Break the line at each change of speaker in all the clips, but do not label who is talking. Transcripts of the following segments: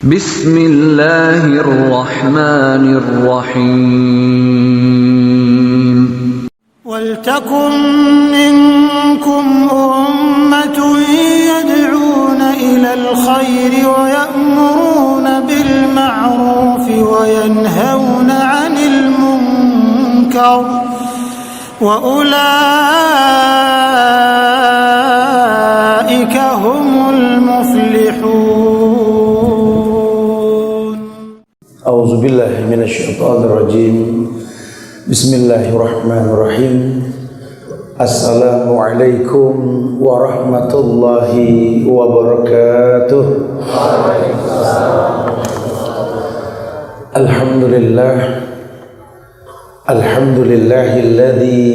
Bismillahirrahmanirrahim.
وَلْتَكُنْ مِنْكُمْ أُمَّةٌ يَدْعُونَ إِلَى الْخَيْرِ وَيَأْمُرُونَ بِالْمَعْرُوفِ وَيَنْهَوْنَ عَنِ الْمُنْكَرِ وَأُولَئِكَ هُمُ الْمُفْلِحُونَ.
أعوذ بالله من الشيطان الرجيم. بسم الله الرحمن الرحيم. السلام عليكم ورحمة الله وبركاته. الحمد لله الحمد لله الذي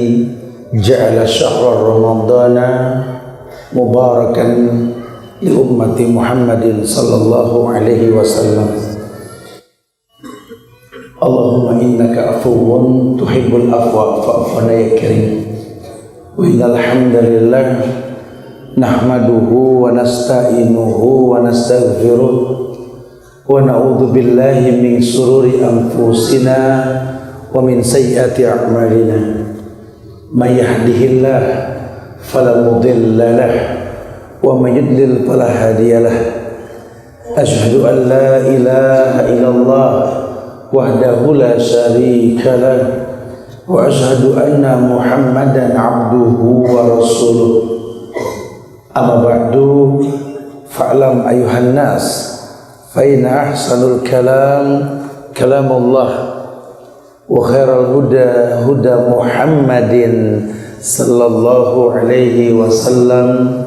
جعل شهر رمضان مباركا لأمة محمد صلى الله عليه وسلم. Allahumma innaka afuwun tuhibbul afwa fa'fu anna ya karim. Wa innal hamdalillah nahmaduhu wa nasta'inuhu wa nastaghfiruh wa na'udzu billahi min shururi anfusina wa min sayyiati a'malina. May yahdihillah fala mudilla lahu wa may yudlil fala hadiya lahu. Asyhadu an la ilaha illallah wahdahu la syarika lah wa asyhadu anna Muhammadan abduhu wa rasuluh. Amma ba'du, fa'lam ayuhan nas fa inna ahsanul kalam kalamullah wa khairal huda huda Muhammadin sallallahu alaihi wasallam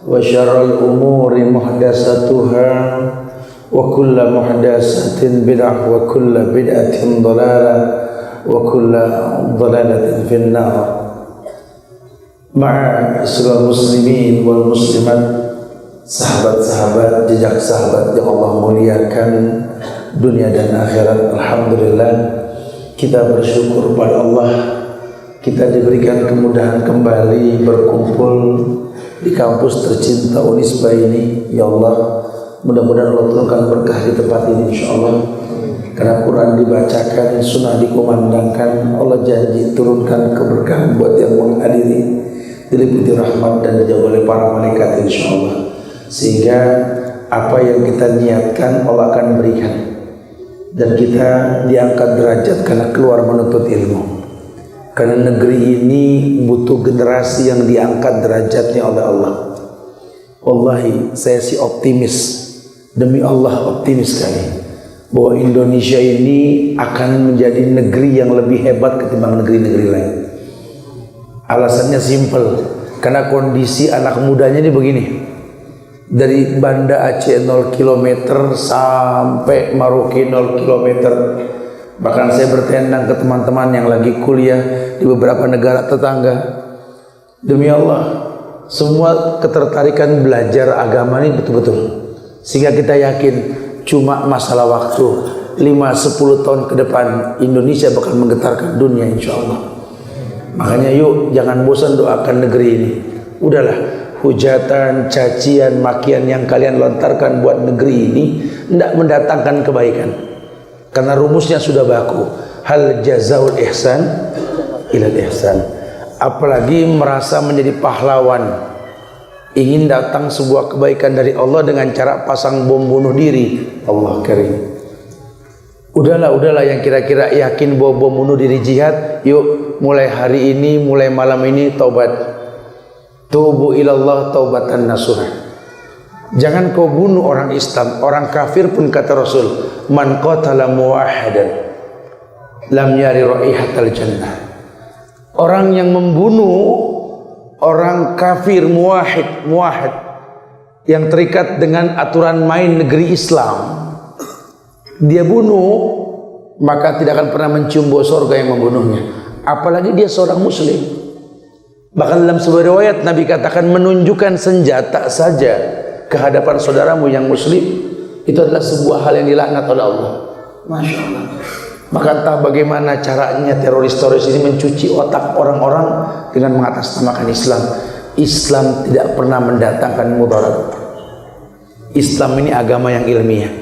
wa syarrul umuri muhdatsatuha wa kulla muhdatsatin bid'ah wa kulla bid'atin dhalalah wa kulla dhalalatin finnar. Ma'asyiral muslimin wal muslimat, sahabat-sahabat, jejak sahabat yang Allah muliakan dunia dan akhirat. Alhamdulillah, kita bersyukur pada Allah, kita diberikan kemudahan kembali berkumpul di kampus tercinta Unisba ini. Ya Allah, mudah-mudahan Allah turunkan berkah di tempat ini insyaallah. Karena Quran dibacakan, sunnah dikumandangkan, Allah janji turunkan keberkahan buat yang menghadiri, diliputi rahmat dan dijauh oleh para malaikat insyaallah. Sehingga apa yang kita niatkan Allah akan berikan, dan kita diangkat derajat karena keluar menuntut ilmu. Karena negeri ini butuh generasi yang diangkat derajatnya oleh Allah. Wallahi saya sih optimis, demi Allah optimis sekali bahwa Indonesia ini akan menjadi negeri yang lebih hebat ketimbang negeri-negeri lain. Alasannya simpel, karena kondisi anak mudanya ini begini. Dari Banda Aceh 0 km sampai Maroke 0 km. Bahkan saya bertendang ke teman-teman yang lagi kuliah di beberapa negara tetangga. Demi Allah, semua ketertarikan belajar agama ini betul-betul. Sehingga kita yakin cuma masalah waktu, 5-10 tahun ke depan Indonesia bakal menggetarkan dunia insyaallah. Makanya yuk jangan bosan doakan negeri ini. Udahlah, hujatan, cacian, makian yang kalian lontarkan buat negeri ini tidak mendatangkan kebaikan. Karena rumusnya sudah baku. Hal jazaul ihsan ilal ihsan. Apalagi merasa menjadi pahlawan, ingin datang sebuah kebaikan dari Allah dengan cara pasang bom bunuh diri. Allah karim. Udahlah yang kira-kira yakin bahwa bom bunuh diri jihad, yuk mulai hari ini, mulai malam ini taubat. Tubu ilallah taubatan nasuha. Jangan kau bunuh orang Islam, orang kafir pun kata Rasul, man qatala muwahidan lam yari raihatal jannah. Orang yang membunuh orang kafir muwahhid yang terikat dengan aturan main negeri Islam, dia bunuh, maka tidak akan pernah mencium bau surga yang membunuhnya. Apalagi dia seorang muslim. Bahkan dalam sebuah riwayat Nabi katakan, menunjukkan senjata saja ke hadapan saudaramu yang muslim itu adalah sebuah hal yang dilaknat oleh Allah. Masya Allah. Maka entah bagaimana caranya teroris-teroris ini mencuci otak orang-orang dengan mengatasnamakan Islam. Islam tidak pernah mendatangkan mudarat. Islam ini agama yang ilmiah,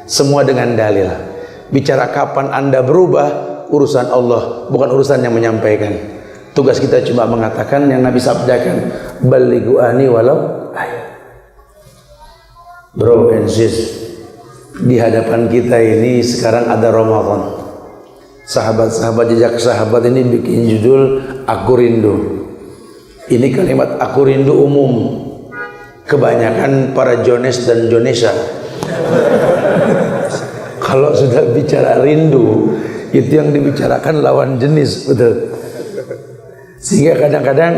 semua dengan dalil. Bicara kapan Anda berubah, urusan Allah, bukan urusan yang menyampaikan. Tugas kita cuma mengatakan yang Nabi sabdakan, balighu ani walau ayat. Bro and sis, di hadapan kita ini sekarang ada Ramadan. Sahabat-sahabat jejak sahabat ini bikin judul Aku Rindu. Ini kalimat aku rindu umum, kebanyakan para Jones dan Jonesa. Kalau sudah bicara rindu, itu yang dibicarakan lawan jenis, betul. Sehingga kadang-kadang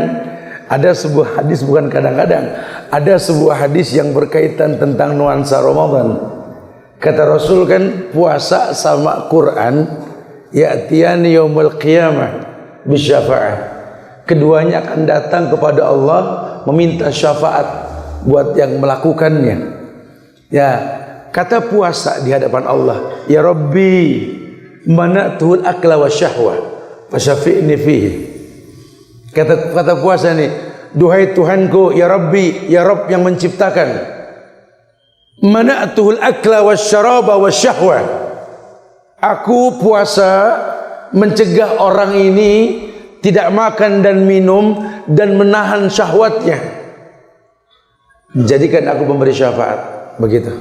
ada sebuah hadis, bukan kadang-kadang, ada sebuah hadis yang berkaitan tentang nuansa Ramadan. Kata Rasul kan, puasa sama Quran ya'tiyani yaumul qiyamah bisyafa'ah. Keduanya akan datang kepada Allah meminta syafaat buat yang melakukannya. Ya, kata puasa di hadapan Allah, ya Rabbi mana'tul akla wa syahwa fasyafi'ni fihi. Kata puasa nih, duhai Tuhanku, ya Rabbi, ya Rabb yang menciptakan, mana'tul akla wa syaraba wa syahwa. Aku puasa mencegah orang ini tidak makan dan minum dan menahan syahwatnya. Jadikan aku pemberi syafaat. Begitu.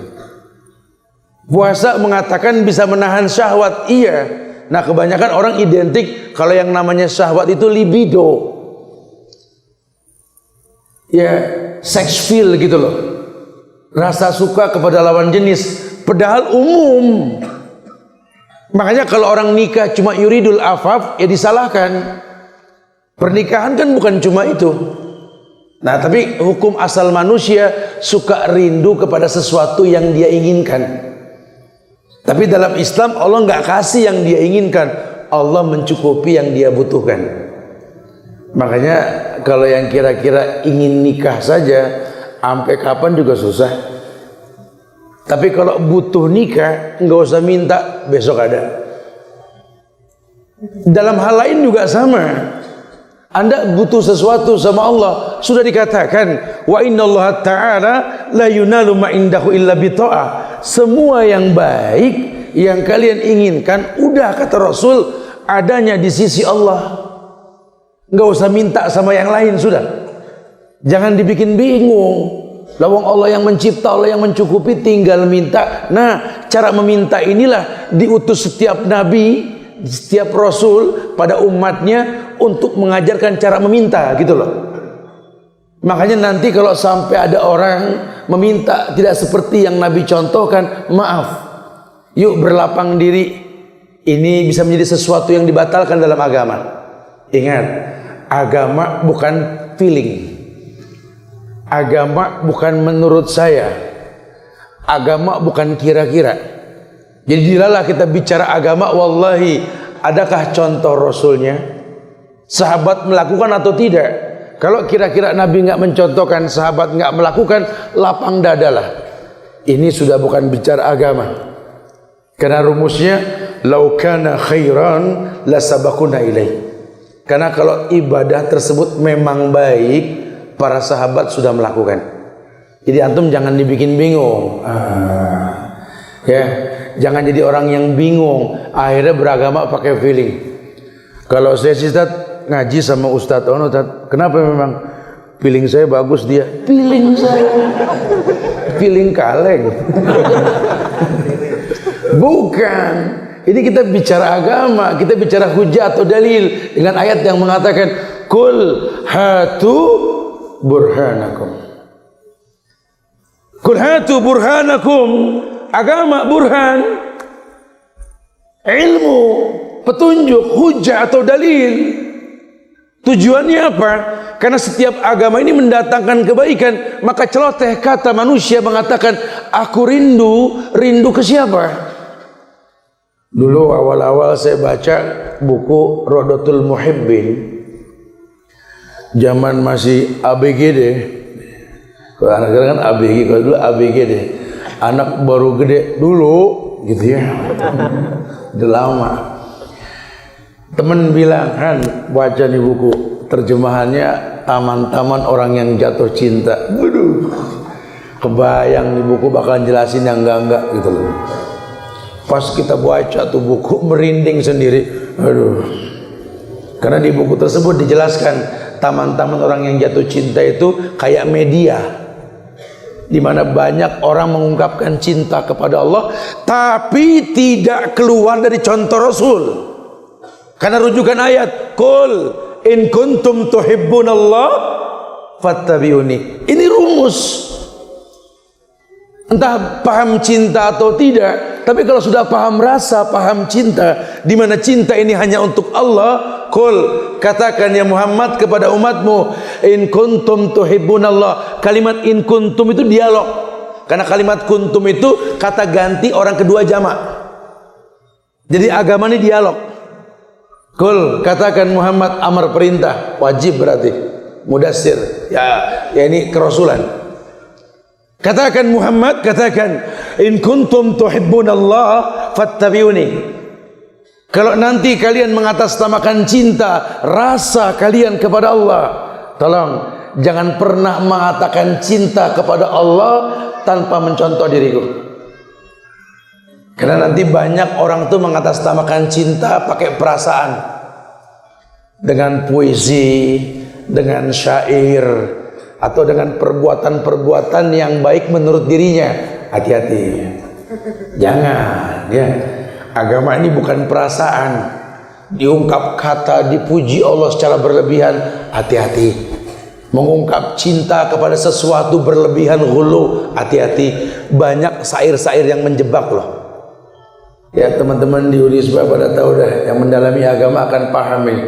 Puasa mengatakan bisa menahan syahwat. Iya. Nah, kebanyakan orang identik kalau yang namanya syahwat itu libido. Ya, sex feel gitu loh. Rasa suka kepada lawan jenis. Padahal umum. Makanya kalau orang nikah cuma yuridul afaf, ya disalahkan. Pernikahan kan bukan cuma itu. Nah, tapi hukum asal manusia suka rindu kepada sesuatu yang dia inginkan. Tapi dalam Islam Allah nggak kasih yang dia inginkan, Allah mencukupi yang dia butuhkan. Makanya kalau yang kira-kira ingin nikah saja, sampai kapan juga susah. Tapi kalau butuh nikah, nggak usah minta, besok ada. Dalam hal lain juga sama. Anda butuh sesuatu sama Allah, sudah dikatakan wa innallaha ta'ala la yunalu ma indahu illa bita'ah. Semua yang baik yang kalian inginkan, udah kata Rasul, adanya di sisi Allah. Enggak usah minta sama yang lain, sudah. Jangan dibikin bingung. Lawang Allah yang mencipta, Allah yang mencukupi, tinggal minta. Nah, cara meminta inilah diutus setiap nabi, setiap rasul pada umatnya untuk mengajarkan cara meminta, gitu loh. Makanya nanti kalau sampai ada orang meminta tidak seperti yang Nabi contohkan, maaf, yuk berlapang diri. Ini bisa menjadi sesuatu yang dibatalkan dalam agama. Ingat, agama bukan feeling. Agama bukan menurut saya. Agama bukan kira-kira. Jadi dilalah kita bicara agama, wallahi, adakah contoh Rasulnya? Sahabat melakukan atau tidak? Kalau kira-kira Nabi nggak mencontohkan, sahabat nggak melakukan, lapang dadalah. Ini sudah bukan bicara agama. Karena rumusnya, lau kana khairan la sabaquna ilaih. Karena kalau ibadah tersebut memang baik, para sahabat sudah melakukan. Jadi antum jangan dibikin bingung. Ya, jangan jadi orang yang bingung, akhirnya beragama pakai feeling. Kalau saya sih ngaji sama Ustadz Ono, kenapa memang feeling saya bagus dia? Feeling saya, feeling kaleng. Bukan. Ini kita bicara agama, kita bicara hujah atau dalil dengan ayat yang mengatakan kul hatu burhanakum. Kul hatu burhanakum. Agama burhan, ilmu, petunjuk, hujah atau dalil. Tujuannya apa? Karena setiap agama ini mendatangkan kebaikan. Maka celoteh kata manusia mengatakan, aku rindu ke siapa? Dulu awal-awal saya baca buku Rodotul Muhibbin, zaman masih ABGD. Kalau anak sekarang kan ABG, kalau dulu ABGD. Anak baru gede dulu gitu ya. Udah lama. Temen bilang, kan baca nih buku, terjemahannya taman-taman orang yang jatuh cinta. Waduh, Kebayang di buku bakalan jelasin yang enggak gitu loh. Pas kita baca tuh buku merinding sendiri. Aduh. Karena di buku tersebut dijelaskan taman-taman orang yang jatuh cinta itu kayak media, di mana banyak orang mengungkapkan cinta kepada Allah tapi tidak keluar dari contoh Rasul. Karena rujukan ayat, "Qul in kuntum tuhibbunallah fattabi'uni." Ini rumus. Entah paham cinta atau tidak, tapi kalau sudah paham rasa, paham cinta, di mana cinta ini hanya untuk Allah, qul, katakan ya Muhammad kepada umatmu, in kuntum tuhibbunallah. Kalimat in kuntum itu dialog. Karena kalimat kuntum itu kata ganti orang kedua jamak. Jadi agama ini dialog. Qul, katakan Muhammad, amar perintah, wajib berarti. Mudassir, ya ini kerasulan. Katakan Muhammad, katakan in kuntum tuhibbunallah fattabi'uni. Kalau nanti kalian mengatasnamakan cinta, rasa kalian kepada Allah, tolong jangan pernah mengatakan cinta kepada Allah tanpa mencontoh diriku. Karena nanti banyak orang tuh mengatasnamakan cinta pakai perasaan, dengan puisi, dengan syair, atau dengan perbuatan-perbuatan yang baik menurut dirinya. Hati-hati, jangan ya. Agama ini bukan perasaan, diungkap kata, dipuji Allah secara berlebihan. Hati-hati, mengungkap cinta kepada sesuatu berlebihan, ghulu. Hati-hati, banyak syair-syair yang menjebak loh. Ya teman-teman di Unisba pada tahu dah, yang mendalami agama akan paham ini.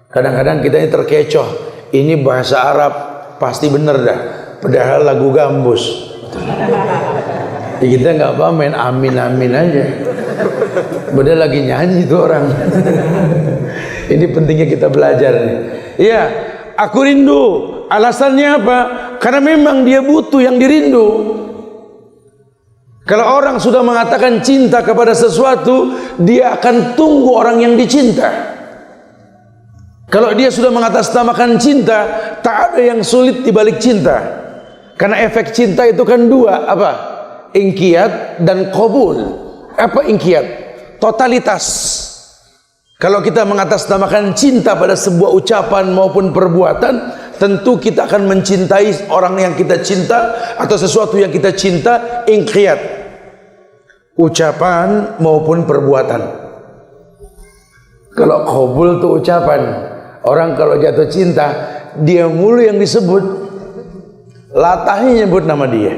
Kadang-kadang kita ini terkecoh, ini bahasa Arab pasti bener dah, padahal lagu gambus. Ya kita nggak apa main amin-amin aja, padahal lagi nyanyi itu orang. Ini pentingnya kita belajar nih. Iya, aku rindu. Alasannya apa? Karena memang dia butuh yang dirindu. Kalau orang sudah mengatakan cinta kepada sesuatu, dia akan tunggu orang yang dicinta. Kalau dia sudah mengatasnamakan cinta, tak ada yang sulit dibalik cinta. Karena efek cinta itu kan dua, apa? Inqiyad dan qabul. Apa inqiyad? Totalitas. Kalau kita mengatasnamakan cinta pada sebuah ucapan maupun perbuatan, tentu kita akan mencintai orang yang kita cinta atau sesuatu yang kita cinta. Inqiyad, ucapan maupun perbuatan. Kalau qabul itu ucapan. Orang kalau jatuh cinta, dia mulu yang disebut, latahnya nyebut nama dia.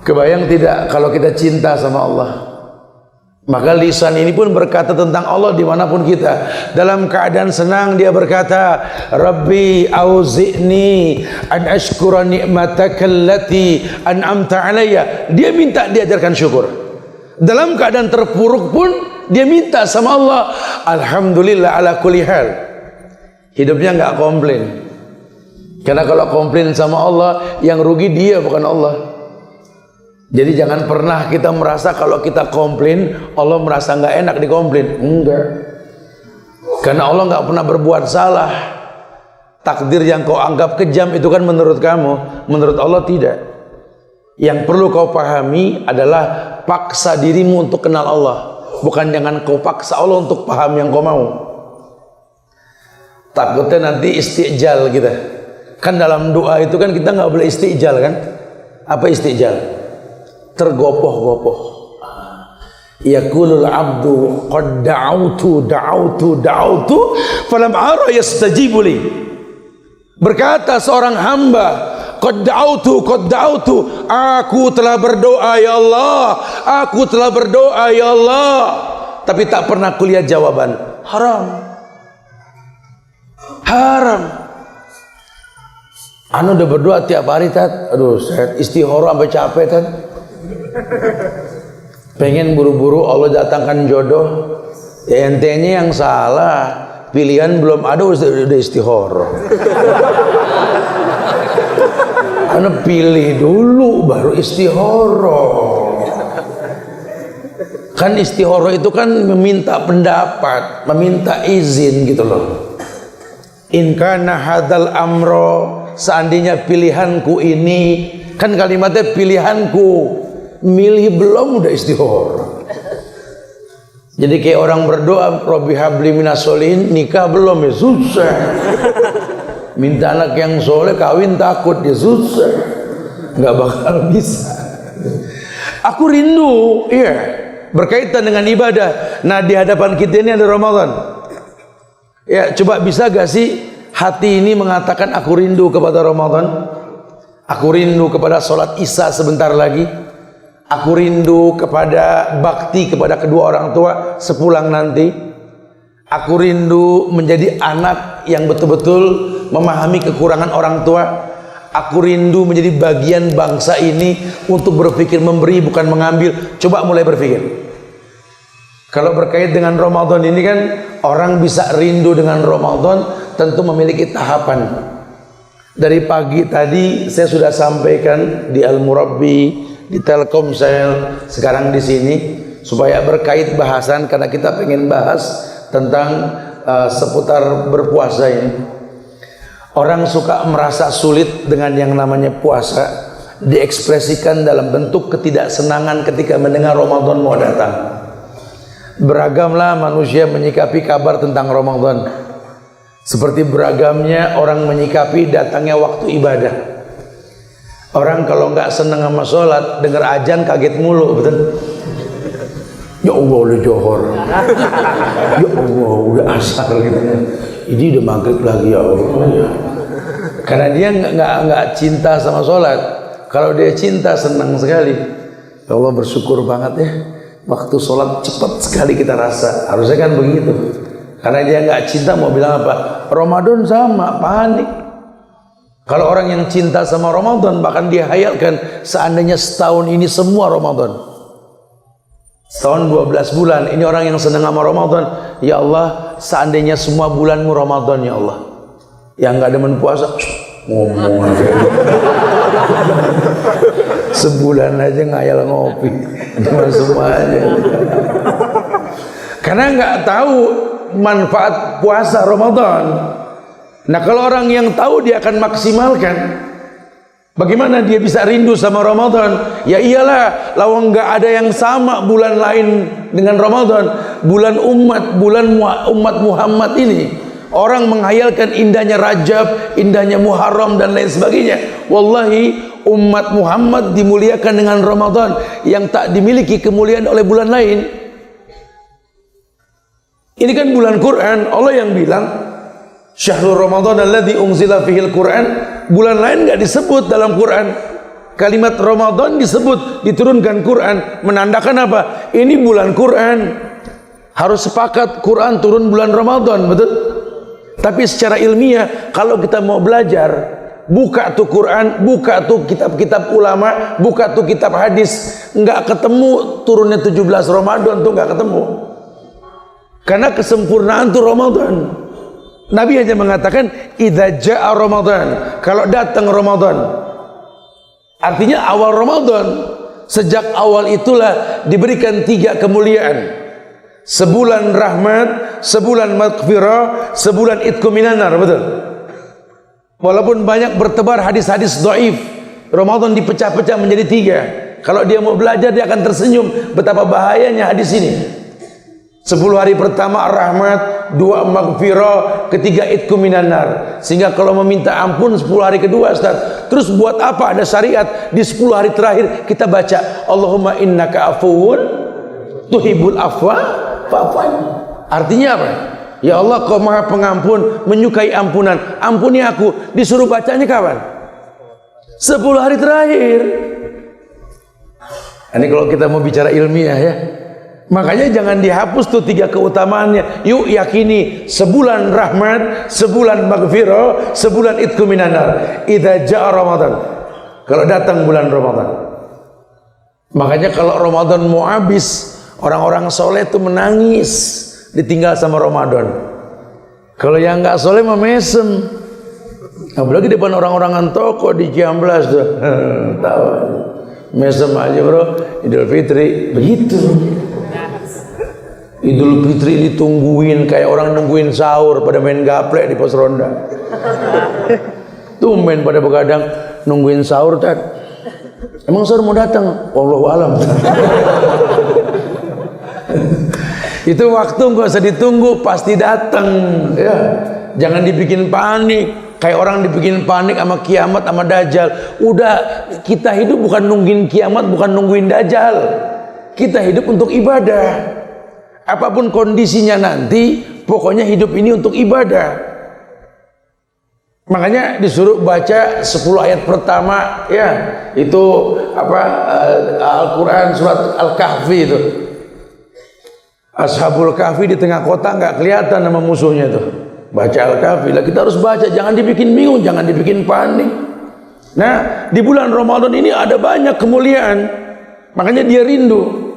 Kebayang tidak kalau kita cinta sama Allah? Maka lisan ini pun berkata tentang Allah dimanapun kita. Dalam keadaan senang dia berkata, Rabbi auzi'ni an ashkura ni'mataka allati an'amta alayya. Dia minta diajarkan syukur. Dalam keadaan terpuruk pun dia minta sama Allah, alhamdulillah ala kulli hal. Hidupnya nggak komplain. Karena kalau komplain sama Allah, yang rugi dia bukan Allah. Jadi jangan pernah kita merasa kalau kita komplain, Allah merasa nggak enak dikomplain. Enggak. Karena Allah nggak pernah berbuat salah. Takdir yang kau anggap kejam itu kan menurut kamu, menurut Allah tidak. Yang perlu kau pahami adalah paksa dirimu untuk kenal Allah. Bukan jangan kau paksa Allah untuk paham yang kau mau. Takutnya nanti istijal kita. Kan dalam doa itu kan kita nggak boleh istijal kan? Apa istijal? Tergopoh-gopoh. Yaqulul abdu qad da'autu falam ara yastajibu li. Berkata seorang hamba, qad da'autu, aku telah berdoa ya Allah, aku telah berdoa ya Allah, tapi tak pernah kulihat jawaban. Haram. Anu udah berdoa tiap hari tat, aduh saya istihara sampai capek tat. Pengen buru-buru Allah datangkan jodoh, ya entenya yang salah. Pilihan belum ada udah istihara. Karena pilih dulu baru istihara. Kan istihara itu kan meminta pendapat, meminta izin gitu loh. In kana hadzal amro seandainya pilihanku ini, kan kalimatnya pilihanku, milih belum udah istihor. Jadi kayak orang berdoa, Robbi habli minas solihin, nikah belum ya susah. Minta anak yang soleh, kawin takut ya susah, nggak bakal bisa. Aku rindu, iya, berkaitan dengan ibadah. Nah di hadapan kita ini ada Ramadan. Ya coba bisa gak sih hati ini mengatakan aku rindu kepada Ramadan? Aku rindu kepada sholat isya sebentar lagi. Aku rindu kepada bakti kepada kedua orang tua sepulang nanti. Aku rindu menjadi anak yang betul-betul memahami kekurangan orang tua. Aku rindu menjadi bagian bangsa ini untuk berpikir memberi bukan mengambil. Coba mulai berpikir. Kalau berkait dengan Ramadan ini kan orang bisa rindu dengan Ramadan tentu memiliki tahapan. Dari pagi tadi saya sudah sampaikan di Al-Murabbi, di Telkomsel, sekarang di sini supaya berkait bahasan karena kita pengen bahas tentang seputar berpuasa ini. Orang suka merasa sulit dengan yang namanya puasa, diekspresikan dalam bentuk ketidaksenangan ketika mendengar Ramadan mau datang. Beragamlah manusia menyikapi kabar tentang Ramadan, seperti beragamnya orang menyikapi datangnya waktu ibadah. Orang kalau nggak seneng sama sholat, dengar ajan kaget mulu, betul? Ya Allah udah johor, ya Allah udah asar gitu. Ini udah maghrib lagi ya Allah. Karena dia nggak cinta sama sholat. Kalau dia cinta senang sekali. Ya Allah bersyukur banget ya. Waktu sholat cepat sekali kita rasa. Harusnya kan begitu. Karena dia nggak cinta mau bilang apa? Ramadan sama panik. Kalau orang yang cinta sama Ramadan bahkan dia hayalkan seandainya setahun ini semua Ramadan. Setahun 12 bulan. Ini orang yang senang sama Ramadan. Ya Allah, seandainya semua bulanmu Ramadan ya Allah. Yang nggak demen puasa ngomong aja. Sebulan aja ngayal ngopi. Cuma semuanya. Karena nggak tahu manfaat puasa Ramadan. Nah kalau orang yang tahu dia akan maksimalkan. Bagaimana dia bisa rindu sama Ramadan? Ya iyalah, lawang nggak ada yang sama bulan lain dengan Ramadan. Bulan umat Muhammad ini, orang menghayalkan indahnya Rajab, indahnya Muharram dan lain sebagainya. Wallahi umat Muhammad dimuliakan dengan Ramadan yang tak dimiliki kemuliaan oleh bulan lain. Ini kan bulan Quran, Allah yang bilang Syahrul Ramadan alladzi unzila fihil Quran. Bulan lain enggak disebut dalam Quran. Kalimat Ramadan disebut, diturunkan Quran, menandakan apa? Ini bulan Quran. Harus sepakat Quran turun bulan Ramadan, betul? Tapi secara ilmiah kalau kita mau belajar, buka tuh Quran, buka tuh kitab-kitab ulama, buka tuh kitab hadis, enggak ketemu turunnya 17 Ramadan tuh enggak ketemu. Karena kesempurnaan tuh Ramadan. Nabi hanya mengatakan idza jaa Ramadan, kalau datang Ramadan. Artinya awal Ramadan. Sejak awal itulah diberikan 3 kemuliaan. Sebulan rahmat, sebulan maghfirah, sebulan itqu minan nar, betul? Walaupun banyak bertebar hadis-hadis dhaif, Ramadan dipecah-pecah menjadi 3. Kalau dia mau belajar dia akan tersenyum betapa bahayanya hadis ini. 10 hari pertama rahmat, 2 maghfirah, 3 itqu minan nar. Sehingga kalau meminta ampun 10 hari kedua, Ustaz, terus buat apa ada syariat di 10 hari terakhir kita baca Allahumma innaka afuwun tuhibbul afwa fa'fu anni. Artinya apa? Ya Allah, Kau Maha Pengampun, menyukai ampunan. Ampuni aku. Disuruh bacanya kapan? 10 hari terakhir. Ini kalau kita mau bicara ilmiah ya. Makanya jangan dihapus tuh 3 keutamaannya. Yuk yakini sebulan rahmat, sebulan maghfirah, sebulan itqu minan nar. Idza jaa Ramadan. Kalau datang bulan Ramadan. Makanya kalau Ramadan mau habis, orang-orang soleh tuh menangis ditinggal sama Ramadan. Kalau yang nggak soleh mah mesem. Apalagi depan orang-orangan toko di Ciamblas tuh. Tahu. Mesem aja bro. Idul Fitri begitu. Idul Fitri ditungguin kayak orang nungguin sahur pada main gaplek di pos ronda. Tumben pada begadang nungguin sahur, Tat. Emang sahur mau datang? Wallahu alam. Itu waktu nggak usah ditunggu, pasti datang. Ya, jangan dibikin panik. Kayak orang dibikin panik sama kiamat, sama dajjal. Udah, kita hidup bukan nungguin kiamat, bukan nungguin dajjal. Kita hidup untuk ibadah. Apapun kondisinya nanti, pokoknya hidup ini untuk ibadah. Makanya disuruh baca 10 ayat pertama, ya, itu apa, Al-Quran surat Al-Kahfi itu. Ashabul Kahfi di tengah kota nggak kelihatan nama musuhnya tuh. Baca Al-Kahfi lah, kita harus baca, jangan dibikin bingung, jangan dibikin panik. Nah, di bulan Ramadan ini ada banyak kemuliaan, makanya dia rindu.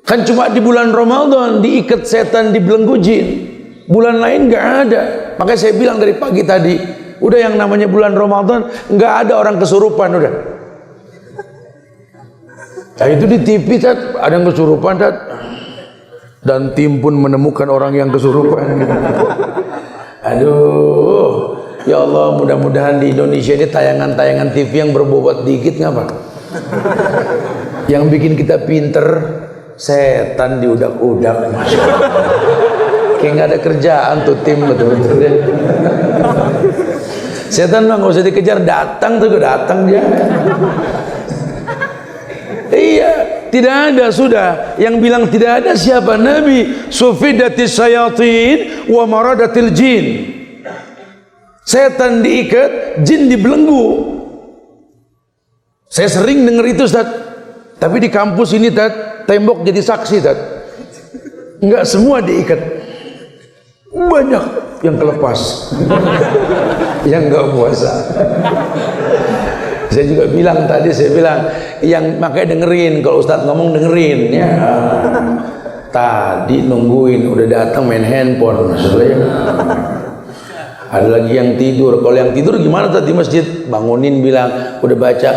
Kan cuma di bulan Ramadan diikat setan, dibelenggu jin. Bulan lain nggak ada. Makanya saya bilang dari pagi tadi, udah yang namanya bulan Ramadan nggak ada orang kesurupan udah. Nah, itu di TV, Tat, ada yang kesurupan, Tat. Dan tim pun menemukan orang yang kesurupan. Aduh, ya Allah, mudah-mudahan di Indonesia ini tayangan-tayangan TV yang berbobot dikit ngapa? Yang bikin kita pinter, setan diudak-udak, Masya Allah. Kayak nggak ada kerjaan tuh tim, betul-betul ya. Setan mah nggak usah dikejar, datang tuh, datang dia. Iya, tidak ada sudah. Yang bilang tidak ada siapa? Nabi. Sufidatis syayatin wa maradatil jin. Setan diikat, jin dibelenggu. Saya sering dengar itu, Ustaz. Tapi di kampus ini, Tat, tembok jadi saksi, Tat. Enggak semua diikat. Banyak yang kelepas. Yang enggak puasa. Saya juga bilang tadi, saya bilang, yang makanya dengerin, kalau Ustadz ngomong dengerin ya. Tadi nungguin, udah datang main handphone, maksudnya. Ada lagi yang tidur. Kalau yang tidur gimana tadi masjid? Bangunin, bilang udah baca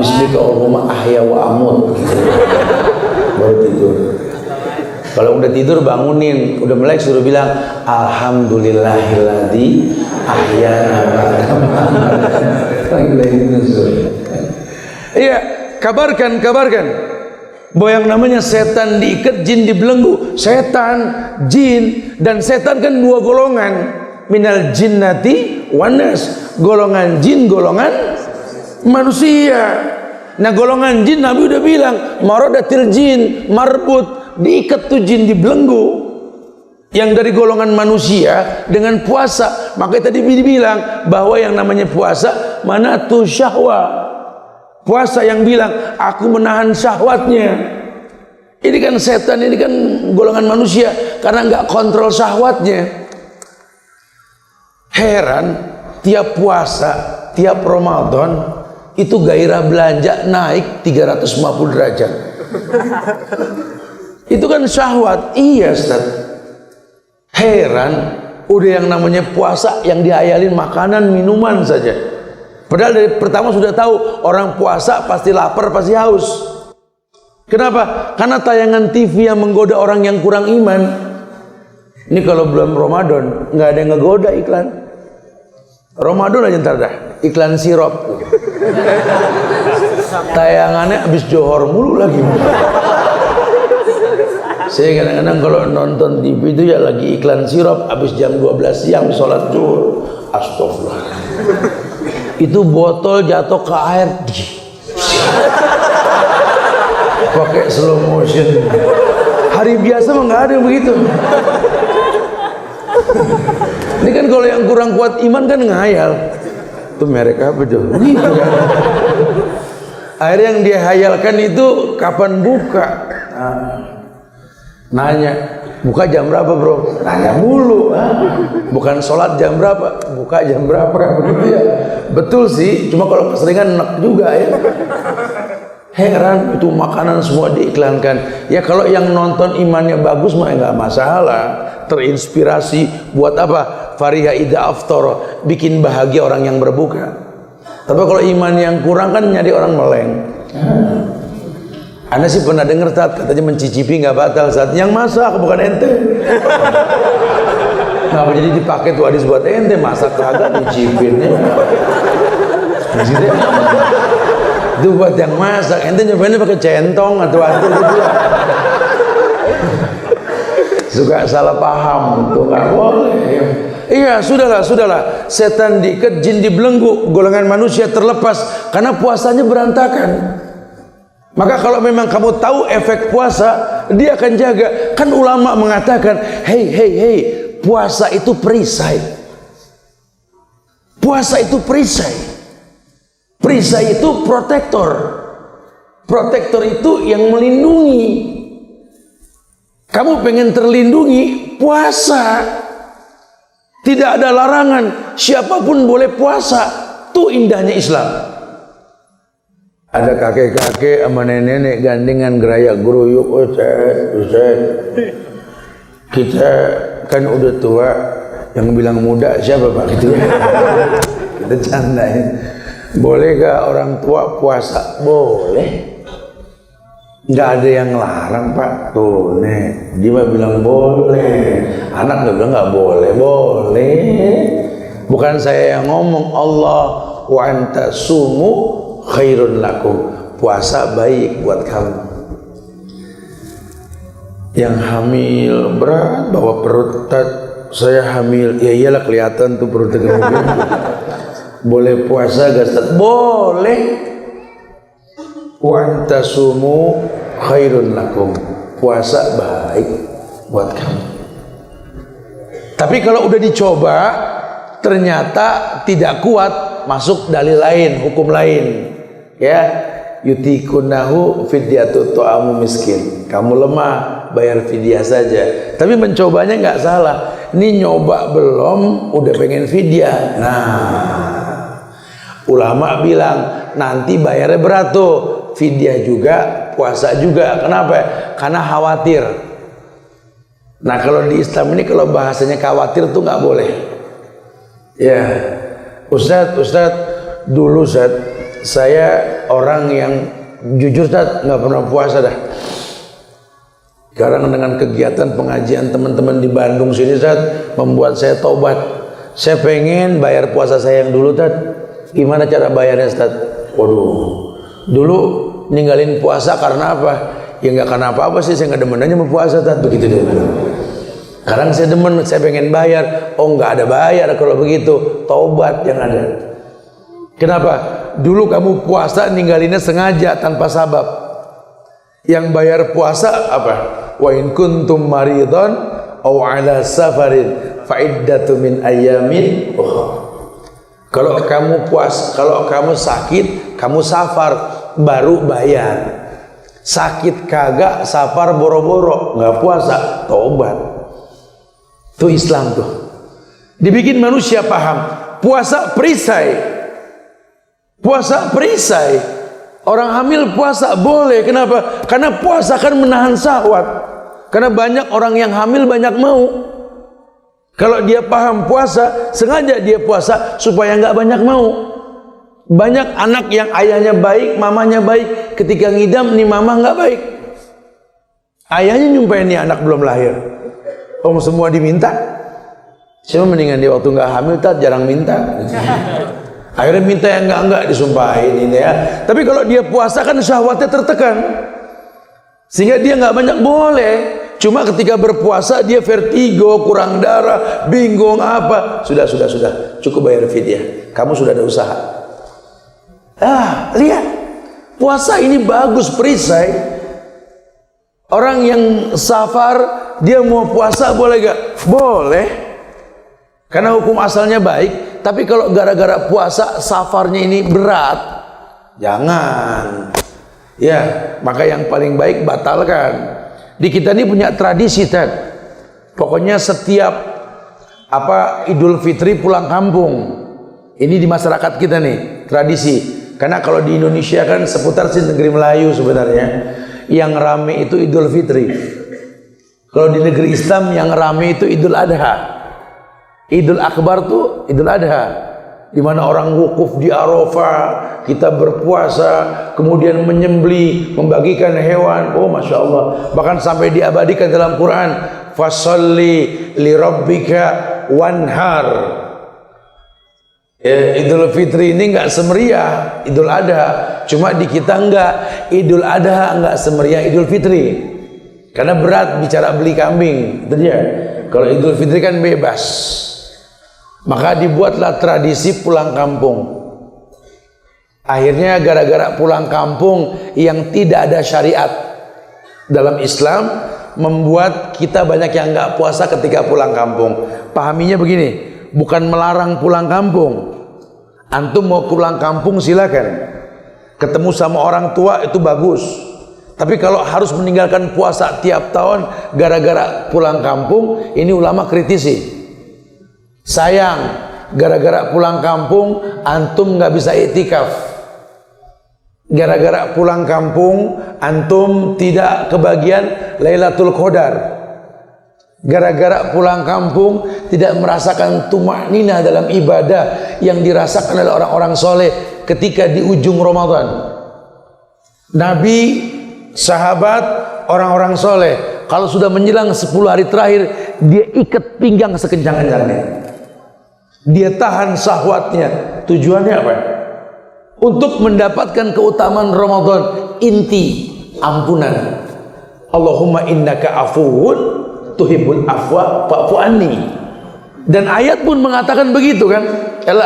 Bismillahirrahmanirrahim ahya wa amut. Baru tidur. Kalau udah tidur bangunin, udah melek suruh bilang alhamdulillahilladzi ahyana ba'da ma amatana. Iya, kabarkan bahwa yang namanya setan diikat, jin dibelenggu. Setan, jin, dan setan kan dua golongan. Minal jinnati wanas, golongan jin, golongan manusia. Nah, golongan jin Nabi udah bilang maradatil jin, marbut, diikat tuh jin, dibelenggu. Yang dari golongan manusia dengan puasa. Makanya tadi dibilang bahwa yang namanya puasa mana tuh syahwa. Puasa yang bilang aku menahan syahwatnya. Ini kan setan, ini kan golongan manusia karena nggak kontrol syahwatnya. Heran, tiap puasa, tiap Ramadan itu gairah belanja naik 350 derajat. Itu kan syahwat. Iya, Ustaz. Heran, udah yang namanya puasa yang dihayalin makanan, minuman saja. Padahal dari pertama sudah tahu orang puasa pasti lapar, pasti haus. Kenapa? Karena tayangan TV yang menggoda orang yang kurang iman. Ini kalau bulan Ramadan nggak ada yang ngegoda iklan. Ramadan aja ntar dah iklan sirup. Tayangannya habis johor mulu lagi. Saya kadang-kadang kalau nonton TV itu ya lagi iklan sirup, habis jam 12 siang sholat zuhur. Astagfirullah. Itu botol jatuh ke air. Pakai slow motion. Hari biasa mah nggak ada yang begitu. Ini kan kalau yang kurang kuat iman kan ngayal. Itu merek apa tuh? Gitu kan. Akhirnya yang dia hayalkan itu kapan buka? Nanya, buka jam berapa, Bro? Nanya mulu. Bukan sholat jam berapa, buka jam berapa, begitu ya. Betul sih, cuma kalau keseringan enak juga ya. Heran, itu makanan semua diiklankan. Ya kalau yang nonton imannya bagus mah nggak masalah. Terinspirasi buat apa? Fariha idza aftara, bikin bahagia orang yang berbuka. Tapi kalau iman yang kurang kan nyari orang meleng. Anda sih pernah dengar katanya mencicipi nggak batal, saat yang masak bukan ente. Kenapa jadi dipakai tuh hadis buat ente, masak kagak nyicipinnya. Itu buat yang masak, ente nyobainnya pakai centong atau antum gitu ya. Suka salah paham tuh, nggak boleh. Iya, sudahlah. Setan diikat, jin dibelenggu, golongan manusia terlepas karena puasanya berantakan. Maka kalau memang kamu tahu efek puasa, dia akan jaga. Kan ulama mengatakan, hey, puasa itu perisai. Puasa itu perisai. Perisai itu protektor. Protektor itu yang melindungi. Kamu pengen terlindungi, puasa. Tidak ada larangan, siapapun boleh puasa. Itu indahnya Islam. Ada kakek-kakek sama nenek-nenek gandengan gerayak geruyuk, Ustaz. Kita kan udah tua, yang bilang muda siapa Pak gitu ya. Kita candain. Boleh gak orang tua puasa? Boleh. Nggak ada yang larang Pak. Tuh nek, dia bilang boleh. Anak nggak bilang nggak boleh. Boleh. Bukan saya yang ngomong, Allah. Wa anta sumu khairun lakum. Puasa baik buat kamu. Yang hamil berat bawa perut, saya hamil. Ya iyalah kelihatan tuh perutnya gede. Boleh puasa gak Ustaz? Boleh. Wa antasumu khairun lakum. Puasa baik buat kamu. Tapi kalau udah dicoba ternyata tidak kuat, masuk dalil lain, hukum lain. Ya, yutikunahu fidyatu ta'amu miskin. Kamu lemah, bayar fidyah saja. Tapi mencobanya nggak salah. Ini nyoba belum, udah pengen fidyah. Nah, ulama bilang nanti bayarnya berat tuh. Fidyah juga, puasa juga. Kenapa? Karena khawatir. Nah kalau di Islam ini kalau bahasanya khawatir tuh nggak boleh. Ya, Ustadz, dulu saya orang yang jujur nggak pernah puasa dah. Sekarang dengan kegiatan pengajian teman-teman di Bandung sini membuat saya taubat. Saya pengen bayar puasa saya yang dulu Gimana cara bayarnya Ustaz? Waduh, dulu ninggalin puasa karena apa? Ya nggak karena apa-apa sih, saya nggak demen aja mau puasa begitu deh. Sekarang saya demen, saya pengen bayar. Oh nggak ada bayar kalau begitu, taubat yang ada. Kenapa? Dulu kamu puasa ninggalinnya sengaja tanpa sabab. Yang bayar puasa apa? Wa in kuntum maridon aw ala safarin fa iddatu min ayamin. Kalau kamu kalau kamu sakit, kamu safar, baru bayar. Sakit kagak, safar boro-boro, nggak puasa, tobat. Itu Islam tuh. Dibikin manusia paham. Puasa perisai. Puasa perisai. Orang hamil puasa boleh. Kenapa? Karena puasa kan menahan syahwat. Karena banyak orang yang hamil banyak mau. Kalau dia paham puasa, sengaja dia puasa supaya nggak banyak mau. Banyak anak yang ayahnya baik, mamanya baik, ketika ngidam nih mama nggak baik. Ayahnya nyumpahin nih anak belum lahir. Om semua diminta. Siapa mendingan dia waktu nggak hamil jarang minta. Akhirnya minta yang enggak disumpahin ini ya. Tapi kalau dia puasa kan syahwatnya tertekan, sehingga dia nggak banyak boleh. Cuma ketika berpuasa dia vertigo, kurang darah, bingung apa. Sudah. Cukup bayar fidyah. Kamu sudah ada usaha. Lihat. Puasa ini bagus perisai. Orang yang safar, dia mau puasa boleh gak? Boleh. Karena hukum asalnya baik. Tapi kalau gara-gara puasa safarnya ini berat, jangan. Ya, maka yang paling baik batalkan. Di kita ini punya tradisi pokoknya setiap Idul Fitri pulang kampung. Ini di masyarakat kita nih tradisi. Karena kalau di Indonesia kan seputar sih negeri Melayu sebenarnya, yang rame itu Idul Fitri. Kalau di negeri Islam yang rame itu Idul Adha. Idul Akbar tuh Idul Adha. di mana orang wukuf di Arafah, kita berpuasa, kemudian menyembelih, membagikan hewan. Oh, masya Allah. Bahkan sampai diabadikan dalam Quran, fasalli li rabbika wanhar. Idul Fitri ini enggak semeriah Idul Adha, cuma di kita enggak. Idul Adha enggak semeriah Idul Fitri, karena berat bicara beli kambing, itu dia. Kalau Idul Fitri kan bebas. Maka dibuatlah tradisi pulang kampung. Akhirnya gara-gara pulang kampung yang tidak ada syariat dalam Islam, membuat kita banyak yang nggak puasa ketika pulang kampung. Pahaminya begini, bukan melarang pulang kampung. Antum mau pulang kampung silakan, ketemu sama orang tua itu bagus. Tapi kalau harus meninggalkan puasa tiap tahun gara-gara pulang kampung, ini ulama kritisi. Sayang, gara-gara pulang kampung antum nggak bisa iktikaf. Gara-gara pulang kampung antum tidak kebagian Lailatul Qadar. Gara-gara pulang kampung tidak merasakan tumakninah dalam ibadah yang dirasakan oleh orang-orang soleh ketika di ujung Ramadan. Nabi, sahabat, orang-orang soleh, kalau sudah menjelang 10 hari terakhir, dia ikat pinggang sekencang-kencangnya. Dia tahan syahwatnya. Tujuannya apa? Untuk mendapatkan keutamaan Ramadan. Inti ampunan. Allahumma innaka afuwun tuhibbul afwa fa'fu anni. Dan ayat pun mengatakan begitu kan?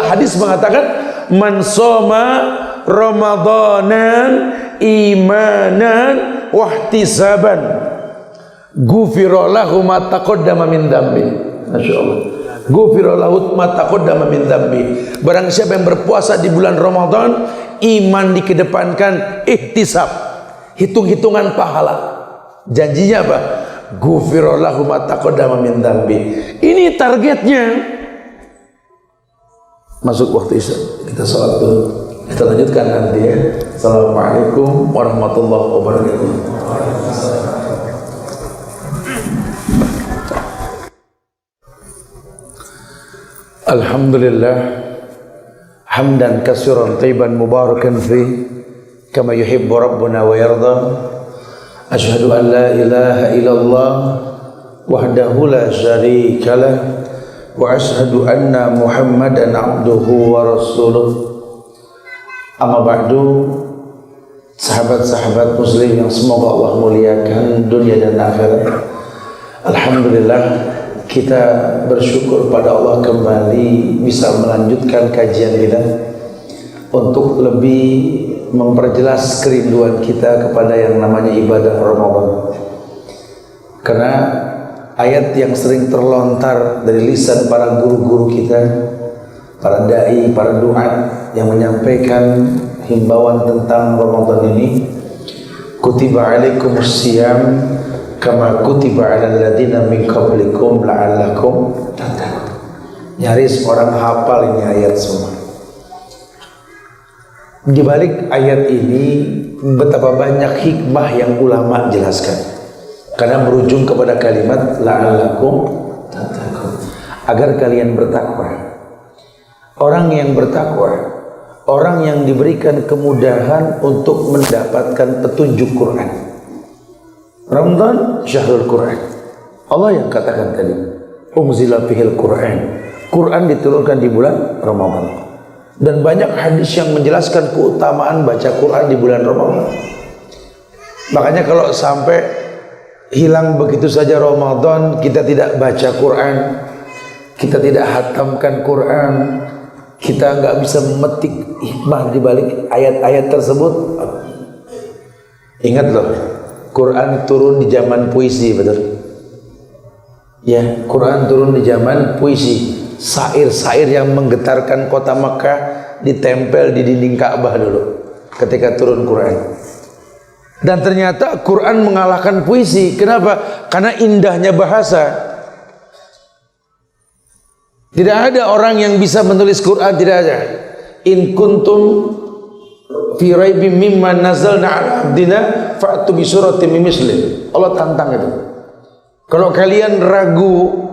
Hadis mengatakan man shoma ramadanan imanan wahtisaban ghufira lahu ma taqaddama min dzambi. Masyaallah. Ghufira lahu ma taqaddama min dzambi. Barang siapa yang berpuasa di bulan Ramadan, iman dikedepankan, ihtisab, hitung-hitungan pahala. Janjinya apa? Ghufira lahu ma taqaddama min dzambi. Ini targetnya. Masuk waktu Isya, kita salat dulu. Kita lanjutkan nanti ya. Assalamualaikum warahmatullahi wabarakatuh. Alhamdulillah hamdan katsiran thayyiban mubarakan fi kama yuhibbu rabbuna wa yarda. Asyhadu an la ilaha illallah wahdahu la syarika lah wa asyhadu anna Muhammadan abduhu wa rasuluh. Amma ba'du, sahabat-sahabat muslim yang semoga Allah muliakan dunia dan akhirat. Alhamdulillah, kita bersyukur pada Allah kembali bisa melanjutkan kajian kita untuk lebih memperjelas kerinduan kita kepada yang namanya ibadah Ramadan. Karena ayat yang sering terlontar dari lisan para guru-guru kita, para dai, para duat yang menyampaikan himbauan tentang Ramadan ini, kutiba alaikumus siyam kama kutiba alal ladzina min qablikum la'allakum tattaqun. Nyaris orang hafal ini ayat semua. Di balik ayat ini betapa banyak hikmah yang ulama jelaskan. Karena berujung kepada kalimat la'allakum tattaqun, agar kalian bertakwa. Orang yang bertakwa, orang yang diberikan kemudahan untuk mendapatkan petunjuk Quran. Ramadan syahrul Quran. Allah yang katakan tadi, unzila fihil Quran. Quran diturunkan di bulan Ramadan. Dan banyak hadis yang menjelaskan keutamaan baca Quran di bulan Ramadan. Makanya kalau sampai hilang begitu saja Ramadan, kita tidak baca Quran, kita tidak hatamkan Quran, kita nggak bisa memetik hikmah di balik ayat-ayat tersebut. Ingat loh, Quran turun di zaman puisi, betul? Ya, Quran turun di zaman puisi. Sair-sair yang menggetarkan kota Makkah ditempel di dinding Ka'bah dulu ketika turun Quran. Dan ternyata Quran mengalahkan puisi. Kenapa? Karena indahnya bahasa. Tidak ada orang yang bisa menulis Quran, tidak ada. In kuntum fi raibim mimma nazalna ala abdina fa'tu bi suratin min misli. Allah tantang itu. Kalau kalian ragu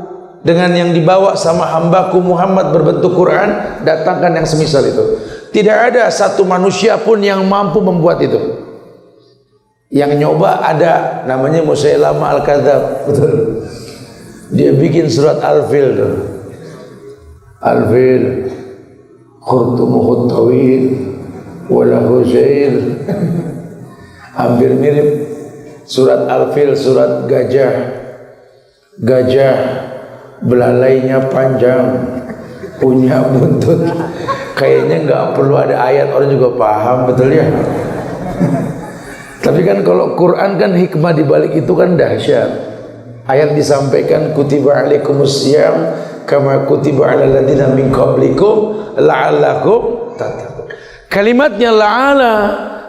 dengan yang dibawa sama hambaku Muhammad berbentuk Quran, datangkan yang semisal itu. Tidak ada satu manusia pun yang mampu membuat itu. Yang nyoba ada, namanya Musailama Al-Kadzab, betul. Dia bikin surat Al-Fil tuh. Al-Fil khurtumuhut tawil walahu syair. Hampir mirip surat Al-Fil, surat gajah. Gajah belalainya panjang, punya buntut. Kayaknya nggak perlu ada ayat, orang juga paham, betul ya. Tapi kan kalau Quran kan hikmah dibalik itu kan dahsyat. Ayat disampaikan kutiba alaikumusiyam kama kutiba alal ladzina min qablikum la'allakum tattaqun. Kalimatnya la'ala.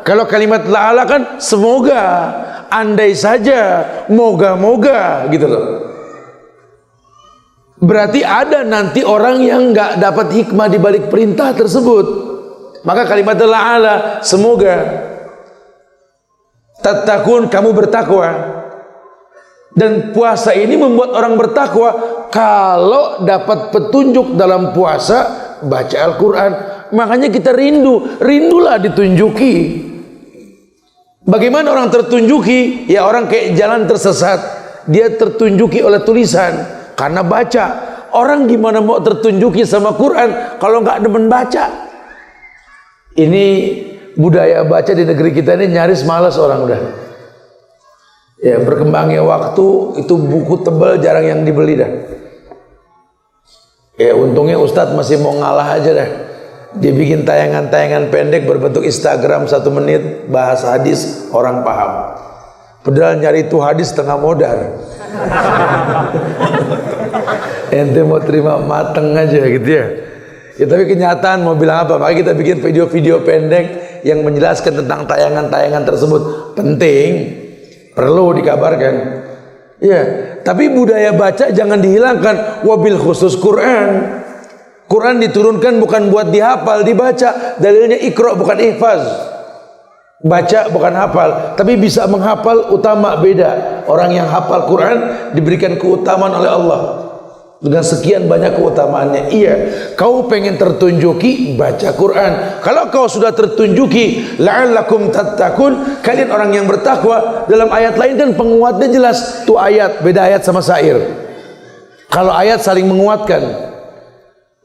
Kalau kalimat la'ala kan semoga, andai saja, moga-moga gitu loh. Berarti ada nanti orang yang nggak dapat hikmah dibalik perintah tersebut. Maka kalimat la'ala, semoga. Tattaqun, kamu bertakwa. Dan puasa ini membuat orang bertakwa. Kalau dapat petunjuk dalam puasa, baca Al-Quran. Makanya kita rindulah ditunjuki. Bagaimana orang tertunjuki? Ya orang kayak jalan tersesat, dia tertunjuki oleh tulisan karena baca. Orang gimana mau tertunjuki sama Quran kalau nggak demen baca? Ini budaya baca di negeri kita ini nyaris malas orang udah. Ya berkembangnya waktu itu buku tebal jarang yang dibeli dah. Ya untungnya Ustadz masih mau ngalah aja dah. Dia bikin tayangan-tayangan pendek berbentuk Instagram 1 menit bahas hadis orang paham. Padahal nyari itu hadis setengah modal. Ente mau terima mateng aja gitu ya. Ya tapi kenyataan mau bilang apa? Maka kita bikin video-video pendek yang menjelaskan tentang tayangan-tayangan tersebut. Penting, perlu dikabarkan. Ya, tapi budaya baca jangan dihilangkan. Wabil khusus Quran. Quran diturunkan bukan buat dihafal, dibaca. Dalilnya Iqra bukan ihfaz. Baca bukan hafal, tapi bisa menghafal utama beda. Orang yang hafal Quran diberikan keutamaan oleh Allah dengan sekian banyak keutamaannya. Iya, kau pengen tertunjuki, baca Quran. Kalau kau sudah tertunjuki, la'allakum tattaqun, kalian orang yang bertakwa. Dalam ayat lain kan penguatnya jelas. Tuh ayat, beda ayat sama syair. Kalau ayat saling menguatkan.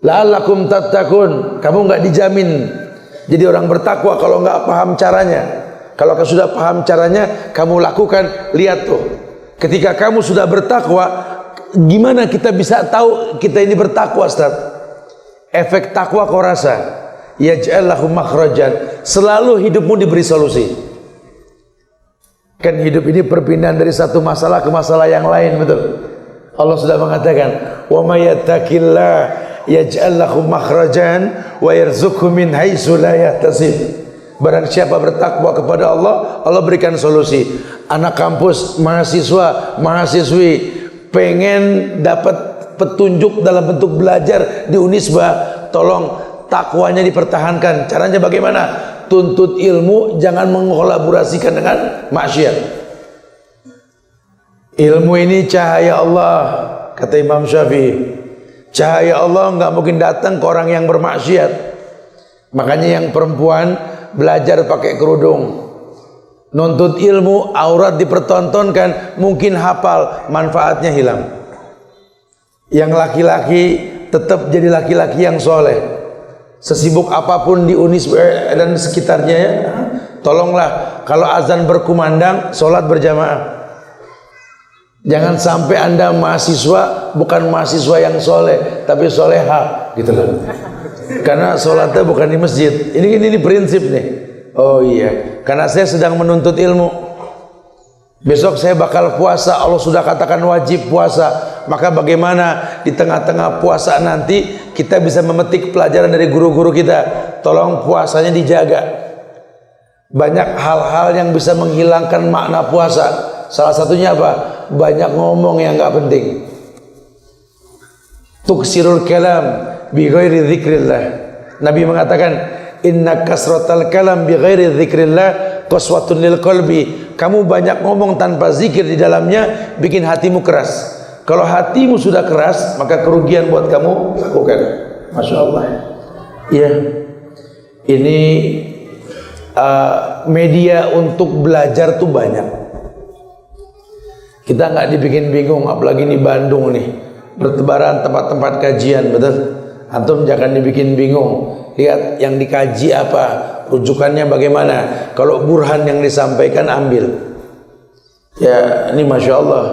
La'allakum tattaqun, kamu nggak dijamin jadi orang bertakwa kalau nggak paham caranya. Kalau kau sudah paham caranya, kamu lakukan. Lihat tuh, ketika kamu sudah bertakwa, gimana kita bisa tahu kita ini bertakwa, Ustaz? Efek takwa kau rasa. Yaj'al lahum makhrajan. Selalu hidupmu diberi solusi. Kan hidup ini perpindahan dari satu masalah ke masalah yang lain, betul? Allah sudah mengatakan, "Wa may yattaqillah yaj'al lahu makhrajan wa yarzuqhu min haitsu la yahtasib." Barang siapa bertakwa kepada Allah, Allah berikan solusi. Anak kampus, mahasiswa, mahasiswi pengen dapat petunjuk dalam bentuk belajar di Unisba, tolong takwanya dipertahankan. Caranya bagaimana? Tuntut ilmu, jangan mengkolaborasikan dengan maksiat. Ilmu ini cahaya Allah, kata Imam Syafi'i. Cahaya Allah nggak mungkin datang ke orang yang bermaksiat. Makanya yang perempuan belajar pakai kerudung, nuntut ilmu, aurat dipertontonkan, mungkin hafal, manfaatnya hilang. Yang laki-laki tetap jadi laki-laki yang soleh. Sesibuk apapun di Unisba dan sekitarnya ya, tolonglah kalau azan berkumandang, sholat berjamaah. Jangan sampai Anda mahasiswa bukan mahasiswa yang soleh, tapi soleha gitu loh. Karena sholatnya bukan di masjid. Ini prinsip nih. Oh iya, karena saya sedang menuntut ilmu. Besok saya bakal puasa. Allah sudah katakan wajib puasa. Maka bagaimana di tengah-tengah puasa nanti kita bisa memetik pelajaran dari guru-guru kita. Tolong puasanya dijaga. Banyak hal-hal yang bisa menghilangkan makna puasa. Salah satunya apa? Banyak ngomong yang nggak penting. Tuksirul kalam bi ghairi dzikrillah. Nabi mengatakan, inna kasratal kalam bi ghairi dzikrillah qaswatun lil qalbi. Kamu banyak ngomong tanpa zikir di dalamnya bikin hatimu keras. Kalau hatimu sudah keras, maka kerugian buat kamu lakukan. Masya Allah. Ya, ini media untuk belajar tuh banyak. Kita nggak dibikin bingung, apalagi di Bandung nih, bertebaran tempat-tempat kajian, betul? Antum jangan dibikin bingung. Lihat yang dikaji apa, rujukannya bagaimana. Kalau burhan yang disampaikan ambil. Ya, ini Masya Allah,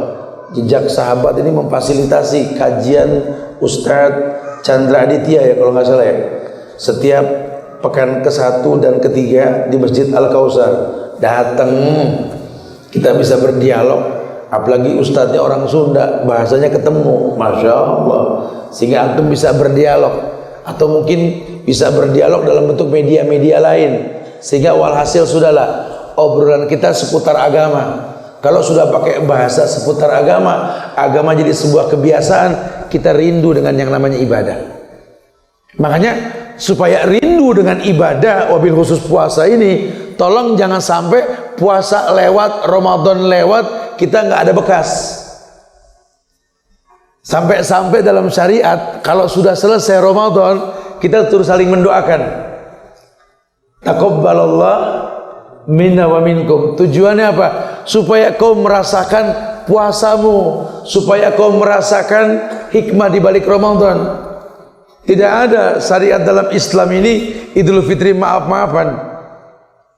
jejak sahabat ini memfasilitasi kajian Ustadz Chandra Aditya ya kalau nggak salah ya. Setiap pekan ke-1 dan ke-3 di Masjid Al-Kausar datang, kita bisa berdialog. Apalagi ustadznya orang Sunda, bahasanya ketemu, Masya Allah, sehingga antum bisa berdialog, atau mungkin bisa berdialog dalam bentuk media-media lain, sehingga walhasil sudahlah obrolan kita seputar agama. Kalau sudah pakai bahasa seputar agama jadi sebuah kebiasaan, kita rindu dengan yang namanya ibadah. Makanya supaya rindu dengan ibadah, wabil khusus puasa ini, tolong jangan sampai puasa lewat, Ramadan lewat, kita nggak ada bekas. Sampai-sampai dalam syariat, kalau sudah selesai Ramadan, kita terus saling mendoakan. Taqabbalallah minna wa minkum. Tujuannya apa? Supaya kau merasakan puasamu, supaya kau merasakan hikmah di balik Ramadan. Tidak ada syariat dalam Islam ini Idul Fitri maaf-maafan.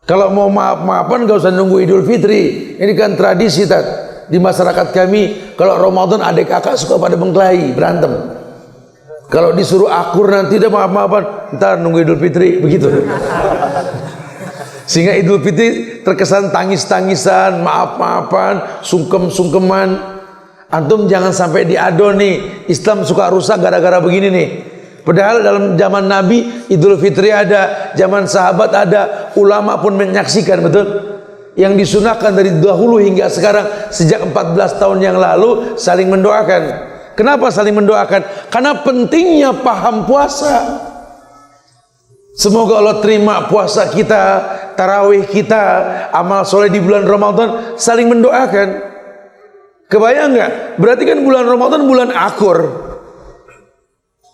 Kalau mau maaf-maafan gak usah nunggu Idul Fitri. Ini kan tradisi di masyarakat kami. Kalau Ramadan adik kakak suka pada mengkelahi, berantem. Kalau disuruh akur nanti udah maaf-maafan, ntar nunggu Idul Fitri, begitu. Sehingga Idul Fitri terkesan tangis-tangisan, maaf-maafan, sungkem-sungkeman. Antum jangan sampai diadon nih, Islam suka rusak gara-gara begini nih. Padahal dalam zaman Nabi Idul Fitri ada, zaman sahabat ada, ulama pun menyaksikan, betul? Yang disunahkan dari dahulu hingga sekarang, sejak 14 tahun yang lalu, saling mendoakan. Kenapa saling mendoakan? Karena pentingnya paham puasa. Semoga Allah terima puasa kita, tarawih kita, amal soleh di bulan Ramadan, saling mendoakan. Kebayang nggak? Berarti kan bulan Ramadan bulan akur.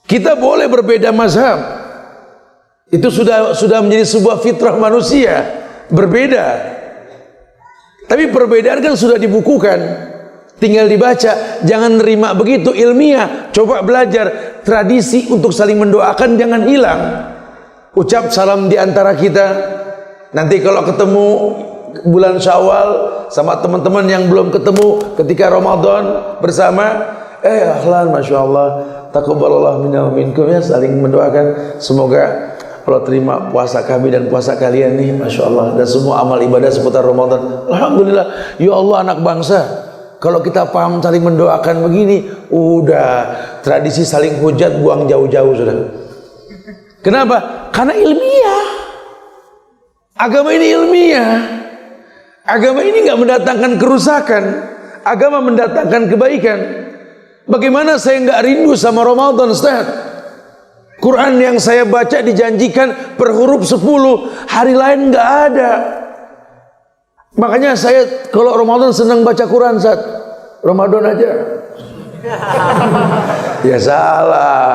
Kita boleh berbeda mazhab. Itu sudah menjadi sebuah fitrah manusia, berbeda. Tapi perbedaan kan sudah dibukukan, tinggal dibaca. Jangan nerima begitu ilmiah. Coba belajar tradisi untuk saling mendoakan, jangan hilang. Ucap salam di antara kita. Nanti kalau ketemu bulan Syawal sama teman-teman yang belum ketemu ketika Ramadan bersama, ahlan, Masya Allah, taqabbalallah minna wa minkum, ya, saling mendoakan. Semoga Allah terima puasa kami dan puasa kalian nih, Masya Allah, dan semua amal ibadah seputar Ramadan. Alhamdulillah, ya Allah anak bangsa. Kalau kita paham saling mendoakan begini, udah tradisi saling hujat buang jauh-jauh sudah. Kenapa? Karena ilmiah. Agama ini ilmiah. Agama ini nggak mendatangkan kerusakan. Agama mendatangkan kebaikan. Bagaimana saya nggak rindu sama Ramadan, Ustaz? Quran yang saya baca dijanjikan per huruf 10, hari lain nggak ada. Makanya saya kalau Ramadan senang baca Quran, Ustaz. Ramadan aja. Ya salah.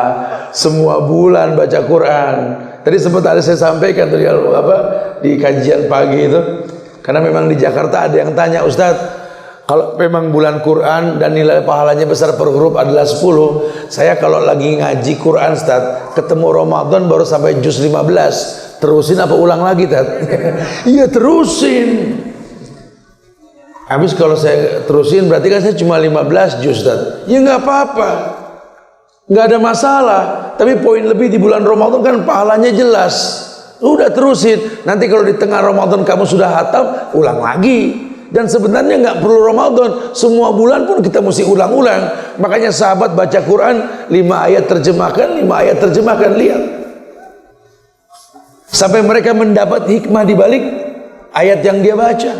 Semua bulan baca Quran. Tadi sempat ada saya sampaikan tadi di kajian pagi itu. Karena memang di Jakarta ada yang tanya, Ustaz, kalau memang bulan Quran dan nilai pahalanya besar per huruf adalah 10, saya kalau lagi ngaji Quran, Ustaz, ketemu Ramadan baru sampai juz 15, terusin apa ulang lagi, Ustaz? Iya terusin. Habis kalau saya terusin berarti kan saya cuma 15 juz, Ustaz. Ya nggak apa-apa, nggak ada masalah. Tapi poin lebih di bulan Ramadan kan pahalanya jelas. Udah terusin. Nanti kalau di tengah Ramadan kamu sudah hatam, ulang lagi. Dan sebenarnya nggak perlu Ramadan, semua bulan pun kita mesti ulang-ulang. Makanya sahabat baca Quran 5 ayat terjemahkan, 5 ayat terjemahkan, lihat. Sampai mereka mendapat hikmah di balik ayat yang dia baca.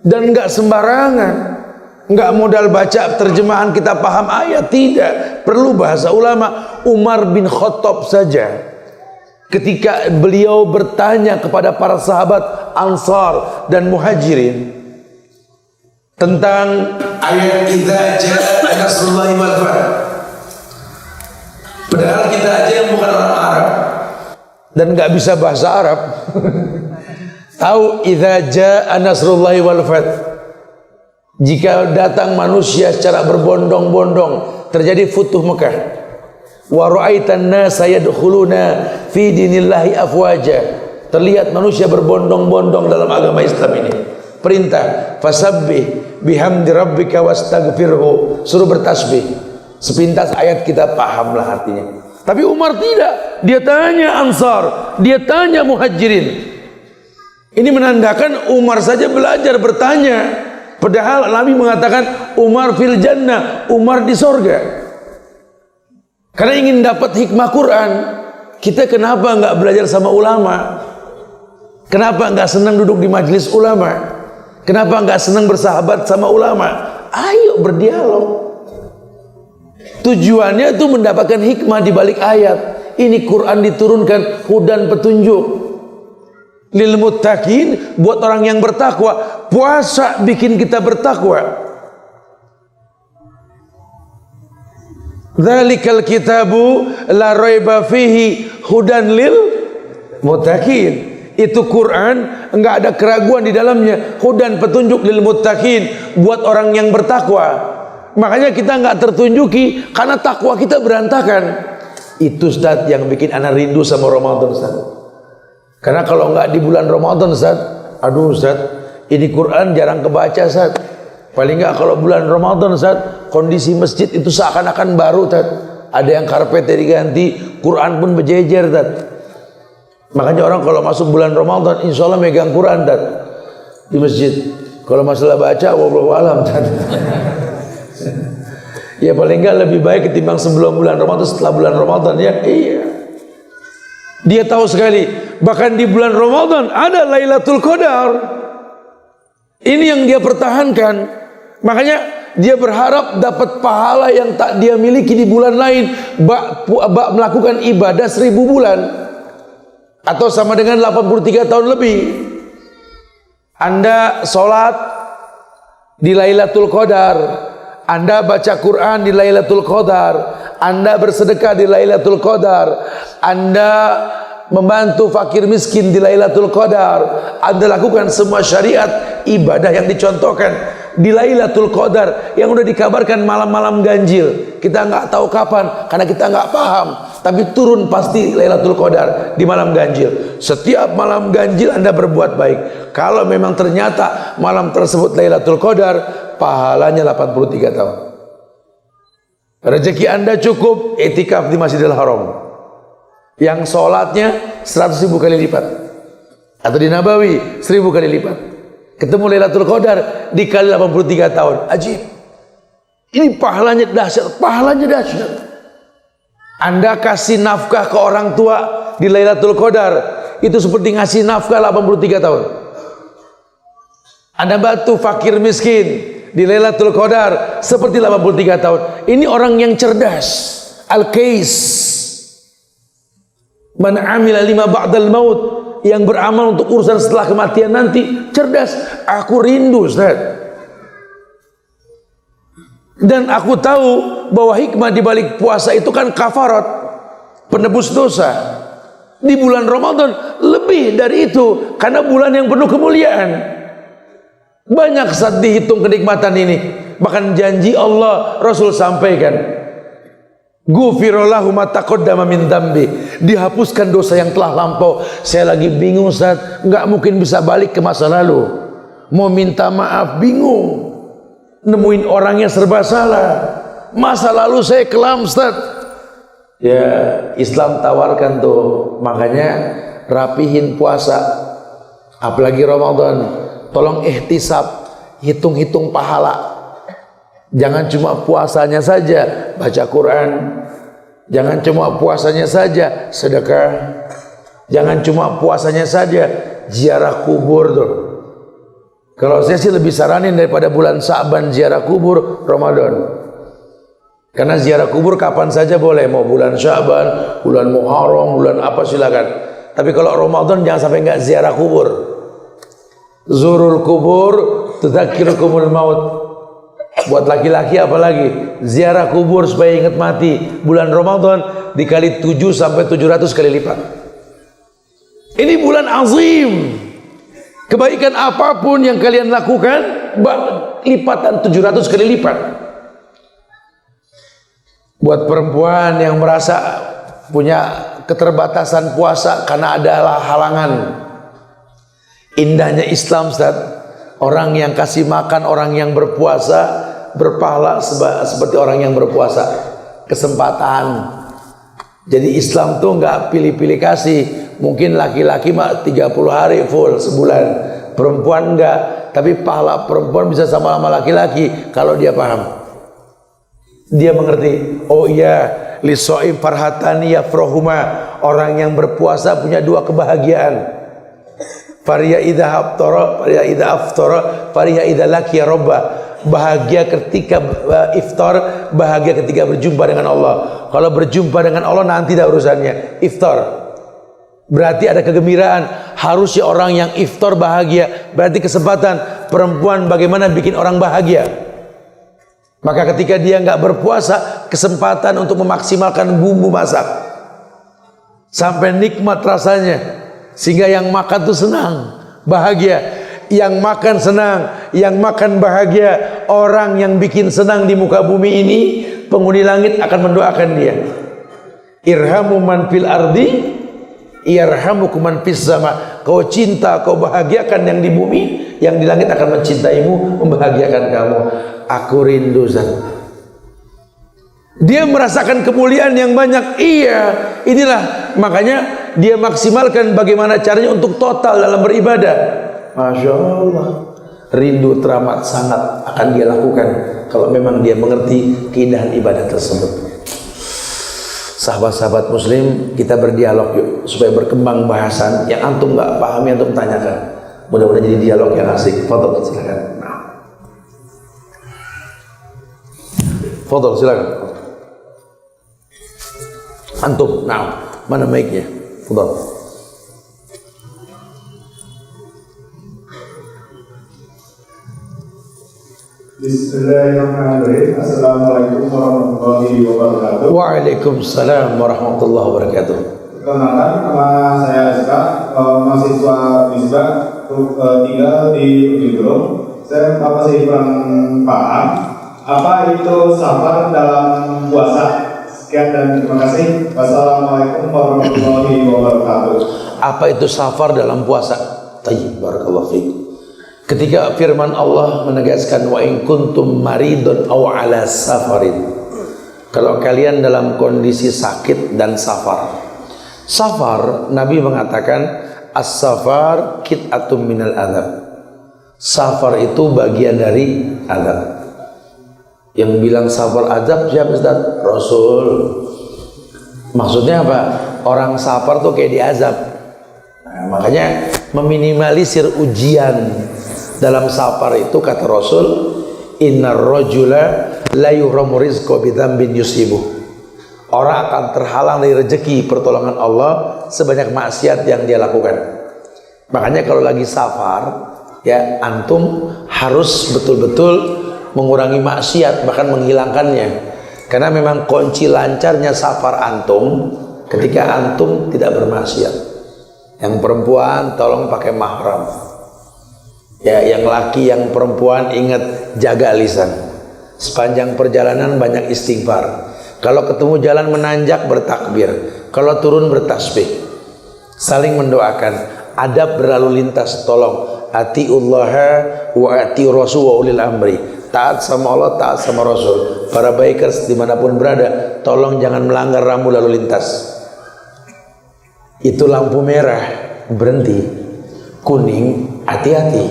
Dan nggak sembarangan, nggak modal baca terjemahan kita paham ayat, tidak. Perlu bahasa ulama. Umar bin Khattab saja, ketika beliau bertanya kepada para sahabat Ansar dan Muhajirin, tentang ayat idza jaa nasrullahi wal fath. Padahal kita aja yang bukan orang Arab dan nggak bisa bahasa Arab tahu idza jaa nasrullahi wal fath. Jika datang manusia secara berbondong-bondong, terjadi futuh Mekah. Wa ra'aitan nasa yadkhuluna fi dinillahi afwaja. Terlihat manusia berbondong-bondong dalam agama Islam ini. Perintah, fasabbih bihamdi rabbika wastaghfirhu. Suruh bertasbih. Sepintas ayat kita pahamlah artinya. Tapi Umar tidak. Dia tanya Ansar, dia tanya Muhajirin. Ini menandakan Umar saja belajar bertanya. Padahal Nabi mengatakan Umar fil jannah, Umar di sorga. Karena ingin dapat hikmah Quran. Kita kenapa nggak belajar sama ulama? Kenapa nggak senang duduk di majelis ulama? Kenapa nggak senang bersahabat sama ulama? Ayo berdialog. Tujuannya itu mendapatkan hikmah di balik ayat. Ini Quran diturunkan hudan petunjuk. Lil muttaqin, buat orang yang bertakwa. Puasa bikin kita bertakwa. Dzalikal kitabu la raiba fihi hudan lil muttaqin. Itu Quran enggak ada keraguan di dalamnya, hudan petunjuk lil muttaqin, buat orang yang bertakwa. Makanya kita enggak tertunjuki karena takwa kita berantakan. Itu Ustaz yang bikin anak rindu sama Ramadan, Ustaz. Karena kalau enggak di bulan Ramadan, Ustaz, aduh Ustaz, ini Quran jarang kebaca, Ustaz. Paling enggak kalau bulan Ramadan, Ustaz, kondisi masjid itu seakan-akan baru, Ustaz. Ada yang karpetnya diganti, Quran pun berjejer, Ustaz. Makanya orang kalau masuk bulan Ramadan, insya Allah megang Quran, Ustaz, di masjid. Kalau masalah baca, wallahu alam, Ustaz. Ya paling enggak lebih baik ketimbang sebelum bulan Ramadan, setelah bulan Ramadan, ya. Iya. Dia tahu sekali, bahkan di bulan Ramadan ada Lailatul Qadar. Ini yang dia pertahankan. Makanya dia berharap dapat pahala yang tak dia miliki di bulan lain. Melakukan ibadah 1000 bulan, atau sama dengan 83 tahun lebih. Anda sholat di Lailatul Qadar, Anda baca Quran di Lailatul Qadar, Anda bersedekah di Lailatul Qadar, Anda membantu fakir miskin di Lailatul Qadar, Anda lakukan semua syariat ibadah yang dicontohkan di Lailatul Qadar yang udah dikabarkan malam-malam ganjil. Kita nggak tahu kapan karena kita nggak paham, tapi turun pasti Lailatul Qadar di malam ganjil. Setiap malam ganjil Anda berbuat baik. Kalau memang ternyata malam tersebut Lailatul Qadar, pahalanya 83 tahun. Rezeki Anda cukup itikaf di Masjidil Haram, yang sholatnya 100.000 kali lipat, atau di Nabawi 1000 kali lipat. Ketemu Lailatul Qadar dikali 83 tahun. Ajib. Ini pahalanya dahsyat, pahalanya dahsyat. Anda kasih nafkah ke orang tua di Lailatul Qadar, itu seperti ngasih nafkah 83 tahun. Anda bantu fakir miskin di Lailatul Qadar seperti 83 tahun. Ini orang yang cerdas. Al-Qais. Man amila lima ba'dal maut, yang beramal untuk urusan setelah kematian nanti, cerdas. Aku rindu, Ustaz. Dan aku tahu bahwa hikmah di balik puasa itu kan kafarat, penebus dosa. Di bulan Ramadan lebih dari itu, karena bulan yang penuh kemuliaan. Banyak saat dihitung kenikmatan ini. Bahkan janji Allah, Rasul sampaikan, Ghufirallahu ma taqaddama min dzambi, dihapuskan dosa yang telah lampau. Saya lagi bingung, Ustaz, nggak mungkin bisa balik ke masa lalu. Mau minta maaf bingung, nemuin orangnya serba salah. Masa lalu saya kelam, Ustaz. Ya, Islam tawarkan tuh. Makanya rapihin puasa, apalagi Ramadan. Tolong ihtisab, hitung-hitung pahala. Jangan cuma puasanya saja baca Quran, jangan cuma puasanya saja sedekah, jangan cuma puasanya saja ziarah kubur tuh. Kalau saya sih lebih saranin daripada bulan Sa'ban ziarah kubur, Ramadan. Karena ziarah kubur kapan saja boleh, mau bulan Sa'ban, bulan Muharram, bulan apa silakan. Tapi kalau Ramadan jangan sampai enggak ziarah kubur. Zurul kubur Tudzakirukumul maut. Buat laki-laki apalagi ziarah kubur supaya ingat mati. Bulan Ramadan dikali 7 sampai 700 kali lipat. Ini bulan azim. Kebaikan apapun yang kalian lakukan lipatan 700 kali lipat. Buat perempuan yang merasa punya keterbatasan puasa karena adalah halangan. Indahnya Islam, Ustaz. Orang yang kasih makan orang yang berpuasa berpahala seperti orang yang berpuasa. Kesempatan. Jadi Islam tuh nggak pilih-pilih kasih. Mungkin laki-laki mah 30 hari full sebulan, perempuan enggak. Tapi pahala perempuan bisa sama-sama laki-laki kalau dia paham. Dia mengerti. Oh iya, lisoim farhatani yafrohuma. Orang yang berpuasa punya 2 kebahagiaan. Fariya idza aftara, fariya idza aftara, fariya idza laqiya rabbah. Bahagia ketika iftar, bahagia ketika berjumpa dengan Allah. Kalau berjumpa dengan Allah nanti dah urusannya. Iftar berarti ada kegembiraan. Harusnya orang yang iftar bahagia. Berarti kesempatan perempuan bagaimana bikin orang bahagia. Maka ketika dia nggak berpuasa, kesempatan untuk memaksimalkan bumbu masak sampai nikmat rasanya, sehingga yang makan tuh senang, bahagia. Yang makan senang, yang makan bahagia. Orang yang bikin senang di muka bumi ini, penghuni langit akan mendoakan dia. Irhamu man fil ardi yarhamukum man fis sama. Kau cinta, kau bahagiakan yang di bumi, yang di langit akan mencintaimu, membahagiakan kamu. Aku rindu, Zat. Dia merasakan kemuliaan yang banyak. Iya, inilah makanya dia maksimalkan bagaimana caranya untuk total dalam beribadah. Masya Allah, rindu teramat sangat akan dia lakukan kalau memang dia mengerti keindahan ibadah tersebut. Sahabat-sahabat muslim, kita berdialog yuk supaya berkembang bahasan yang antum nggak pahami, antum tanyakan. Mudah-mudahan jadi dialog yang asik. Fadhol, silakan. Fadhol, silakan. Antum, mana mic-nya? Fadhol.
Bismillahirrahmanirrahim. Assalamualaikum warahmatullahi wabarakatuh.
Waalaikumsalam warahmatullahi wabarakatuh.
Perkenalkan, nama saya Rizka, mahasiswa Misbah, tinggal di Ujung. Saya masih kurang paham apa itu safar dalam puasa. Sekian dan terima kasih. Wassalamualaikum warahmatullahi wabarakatuh.
Apa itu safar dalam puasa? Tayyib, barakallahu fiik. Ketika firman Allah menegaskan wa in kuntum maridun aw ala safarin. Kalau kalian dalam kondisi sakit dan safar. Safar, Nabi mengatakan as-safar qit'atun minal adzab. Safar itu bagian dari azab. Yang bilang safar azab siapa, Ustaz? Rasul. Maksudnya apa? Orang safar tuh kayak diazab. Nah, makanya meminimalisir ujian dalam safar itu kata Rasul, innar rajula la yuhramu rizqa bi dzambin yusibuh. Orang akan terhalang dari rezeki pertolongan Allah sebanyak maksiat yang dia lakukan. Makanya kalau lagi safar, ya antum harus betul-betul mengurangi maksiat, bahkan menghilangkannya. Karena memang kunci lancarnya safar antum ketika antum tidak bermaksiat. Yang perempuan tolong pakai mahram. Ya, yang laki, yang perempuan ingat jaga lisan. Sepanjang perjalanan banyak istighfar. Kalau ketemu jalan menanjak bertakbir, kalau turun bertasbih. Saling mendoakan. Adab berlalu lintas, tolong. Atiullaha wa atiur rasul wa ulil amri. Taat sama Allah, taat sama Rasul. Para bikers dimanapun berada, tolong jangan melanggar rambu lalu lintas. Itu lampu merah, berhenti. Kuning, hati-hati.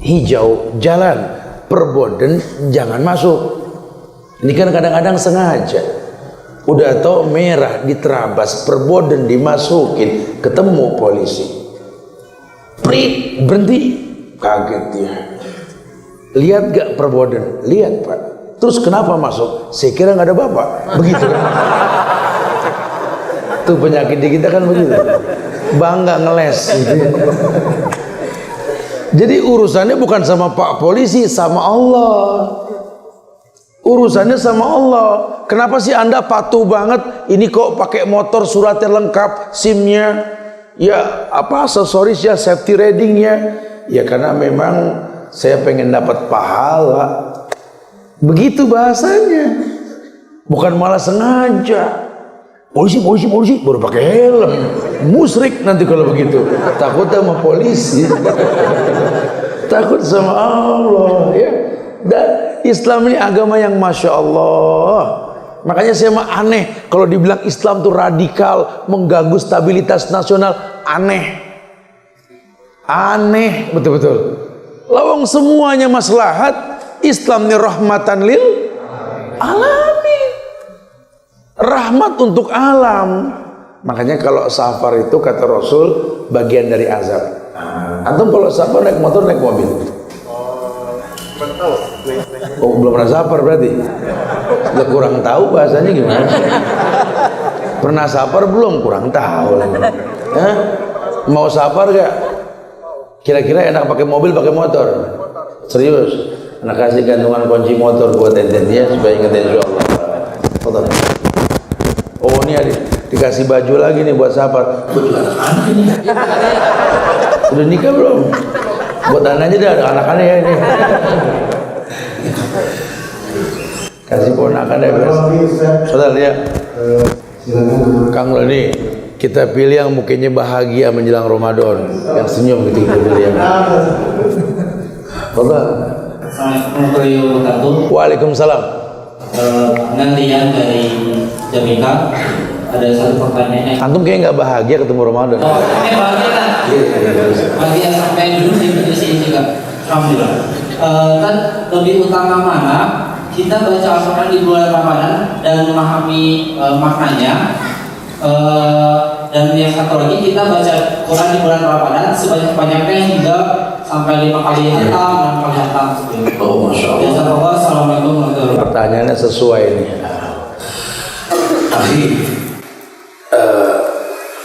Hijau, jalan. Perboden, jangan masuk. Ini kan kadang-kadang sengaja. Udah tau merah diterabas, perboden dimasukin, ketemu polisi. Prit, berhenti. Kaget dia. Lihat gak perboden? Lihat, Pak. Terus kenapa masuk? Saya kira nggak ada bapak. Begitu kan? Tuh penyakit di kita kan begitu. Bangga ngeles gitu. Jadi urusannya bukan sama Pak Polisi, sama Allah. Urusannya sama Allah. Kenapa sih Anda patuh banget? Ini kok pakai motor, suratnya lengkap, SIM-nya, ya apa aksesoris ya, safety rating-nya. Ya karena memang saya pengen dapat pahala. Begitu bahasanya. Bukan malah sengaja. Polisi baru pakai helm. Musyrik nanti kalau begitu. Takut sama polisi. Takut sama Allah ya. Dan Islam ini agama yang Masya Allah. Makanya saya mah aneh kalau dibilang Islam tuh radikal, mengganggu stabilitas nasional. Aneh betul-betul. Lawang semuanya maslahat. Islam ini rahmatan lil alamin, rahmat untuk alam. Makanya kalau safar itu kata Rasul bagian dari azab. Antum kalau safar naik motor, naik mobil? Oh, belum pernah safar berarti? Sudah kurang tahu bahasanya gimana? Pernah safar belum? Kurang tahu. Hah? Mau safar gak? Kira-kira enak pakai mobil, pakai motor? Serius? Anak kasih gantungan kunci motor buat enten ya supaya ingat insyaallah. Foto. Oh ini ada dikasih baju lagi nih buat safar. Anak ini. Udah nikah belum? Buat anaknya dah, ada anak-anaknya ya ini. Kasih ponakan deh bos. Saudara ya. Kang Leni, kita pilih yang mukanya bahagia menjelang Ramadan, yang senyum gitu kita pilih yang. Foto.
Assalamualaikum warahmatullahi wabarakatuh.
Waalaikumsalam.
Nantian dari Jamika, ada satu pertanyaan.
Antum kayak nggak bahagia ketemu Ramadan.
Oh, ini bahagia kan? Bahagia sampai dulu di sini juga. Alhamdulillah. Kan lebih utama mana kita baca Al-Quran di bulan Ramadan dan memahami maknanya. Dan yang satu lagi kita baca Quran di bulan Ramadan sebanyak-banyaknya hingga sampai 5 kali hatam, 6 kali hatam.
Oh, Masya Allah.
Jazakallah. Assalamualaikum warahmatullahi wabarakatuh.
Pertanyaannya sesuai nih. Akhi,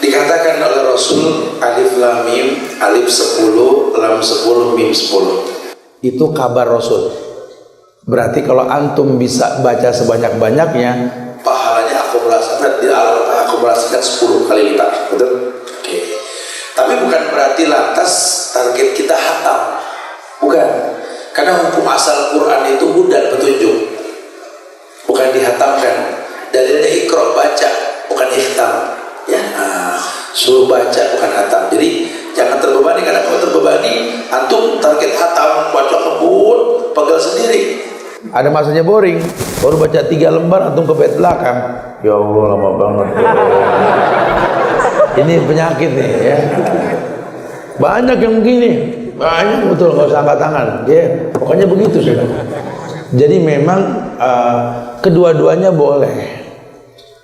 dikatakan oleh Rasul alif lam mim, alif 10, lam 10, mim 10. Itu kabar Rasul. Berarti kalau antum bisa baca sebanyak-banyaknya, pahalanya akumulasikan di alam akumulasikan 10 kali lipat. Betul? Oke. Tapi bukan berarti lantas target kita hatam. Bukan. Karena hukum asal Quran itu hudan, petunjuk. Bukan dihatamkan. Dalilnya ikra, baca, bukan ikhtam. Ya, suruh baca bukan hatam. Jadi jangan terbebani, karena kalau terbebani antum target hatam, baca kebut, pegel sendiri. Ada masanya boring, baru baca 3 lembar antum ke bait belakang. Ya Allah lama banget. Ini penyakit nih ya. Banyak yang begini, banyak betul, nggak usah angkat tangan. Ya, pokoknya begitu sih. Jadi memang kedua-duanya boleh.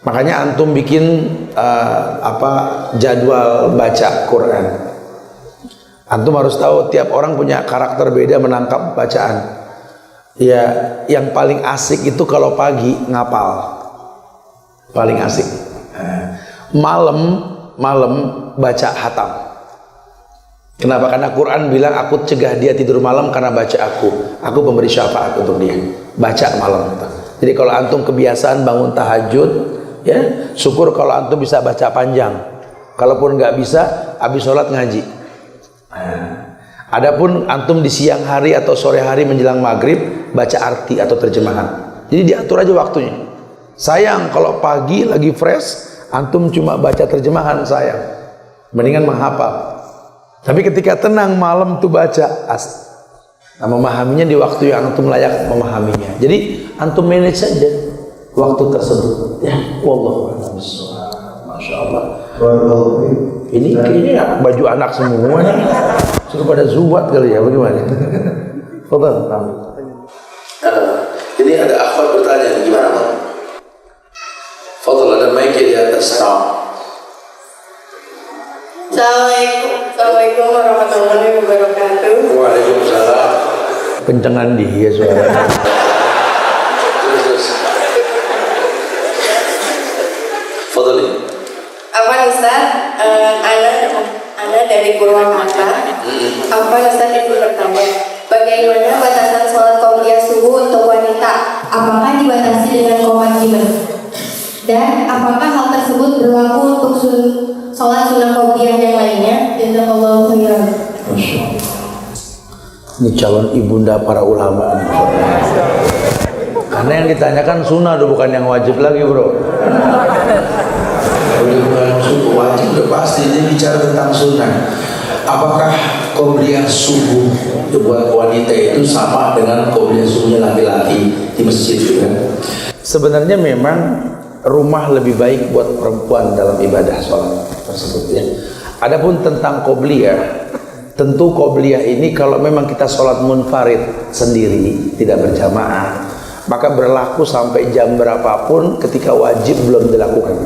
Makanya antum bikin jadwal baca Quran. Antum harus tahu tiap orang punya karakter beda menangkap bacaan. Ya, yang paling asik itu kalau pagi ngapal. Paling asik. Malam baca hatam. Kenapa? Karena Quran bilang aku cegah dia tidur malam karena baca aku pemberi syafaat untuk dia. Baca malam. Jadi kalau antum kebiasaan bangun tahajud, ya syukur kalau antum bisa baca panjang. Kalaupun nggak bisa, habis sholat ngaji. Adapun antum di siang hari atau sore hari menjelang maghrib baca arti atau terjemahan. Jadi diatur aja waktunya. Sayang kalau pagi lagi fresh, antum cuma baca terjemahan, sayang. Mendingan menghafal. Tapi ketika tenang malam tuh baca memahaminya di waktu yang antum layak memahaminya. Jadi antum manage saja waktu tersebut. Ya, wallahu a'lam bishawab. Masya Allah. Ini kayaknya baju anak semua nih. Sudah pada zubat kali ya, bagaimana? Fadhal. Jadi ada akhwat bertanya, gimana Bang? Fadhal, ada mic di atas.
Assalamualaikum warahmatullahi wabarakatuh.
Waalaikumsalam. Kencengan dia suara. Terus. Fadhal.
Apa Ustaz? Ana dari Purwakarta. Apa Ustaz itu bertanya? Bagaimana batasan sholat qobliyah subuh untuk wanita? Apakah dibatasi dengan qomat jimat? Dan apakah hal tersebut berlaku untuk sholat sunnah qobliyah yang lainnya? Jazakallahu khairan.
Masya Allah. Ini calon ibunda para ulama nih. Karena yang ditanyakan sunnah bukan yang wajib lagi, bro. Udah bukan wajib, udah pasti ini bicara tentang sunnah. Apakah qobliyah subuh buat wanita itu sama dengan qobliyah subuhnya laki-laki di masjid juga? Sebenarnya memang rumah lebih baik buat perempuan dalam ibadah sholat tersebut ya. Adapun tentang qobliyah, tentu qobliyah ini kalau memang kita sholat munfarid sendiri, tidak berjamaah, maka berlaku sampai jam berapapun ketika wajib belum dilakukan.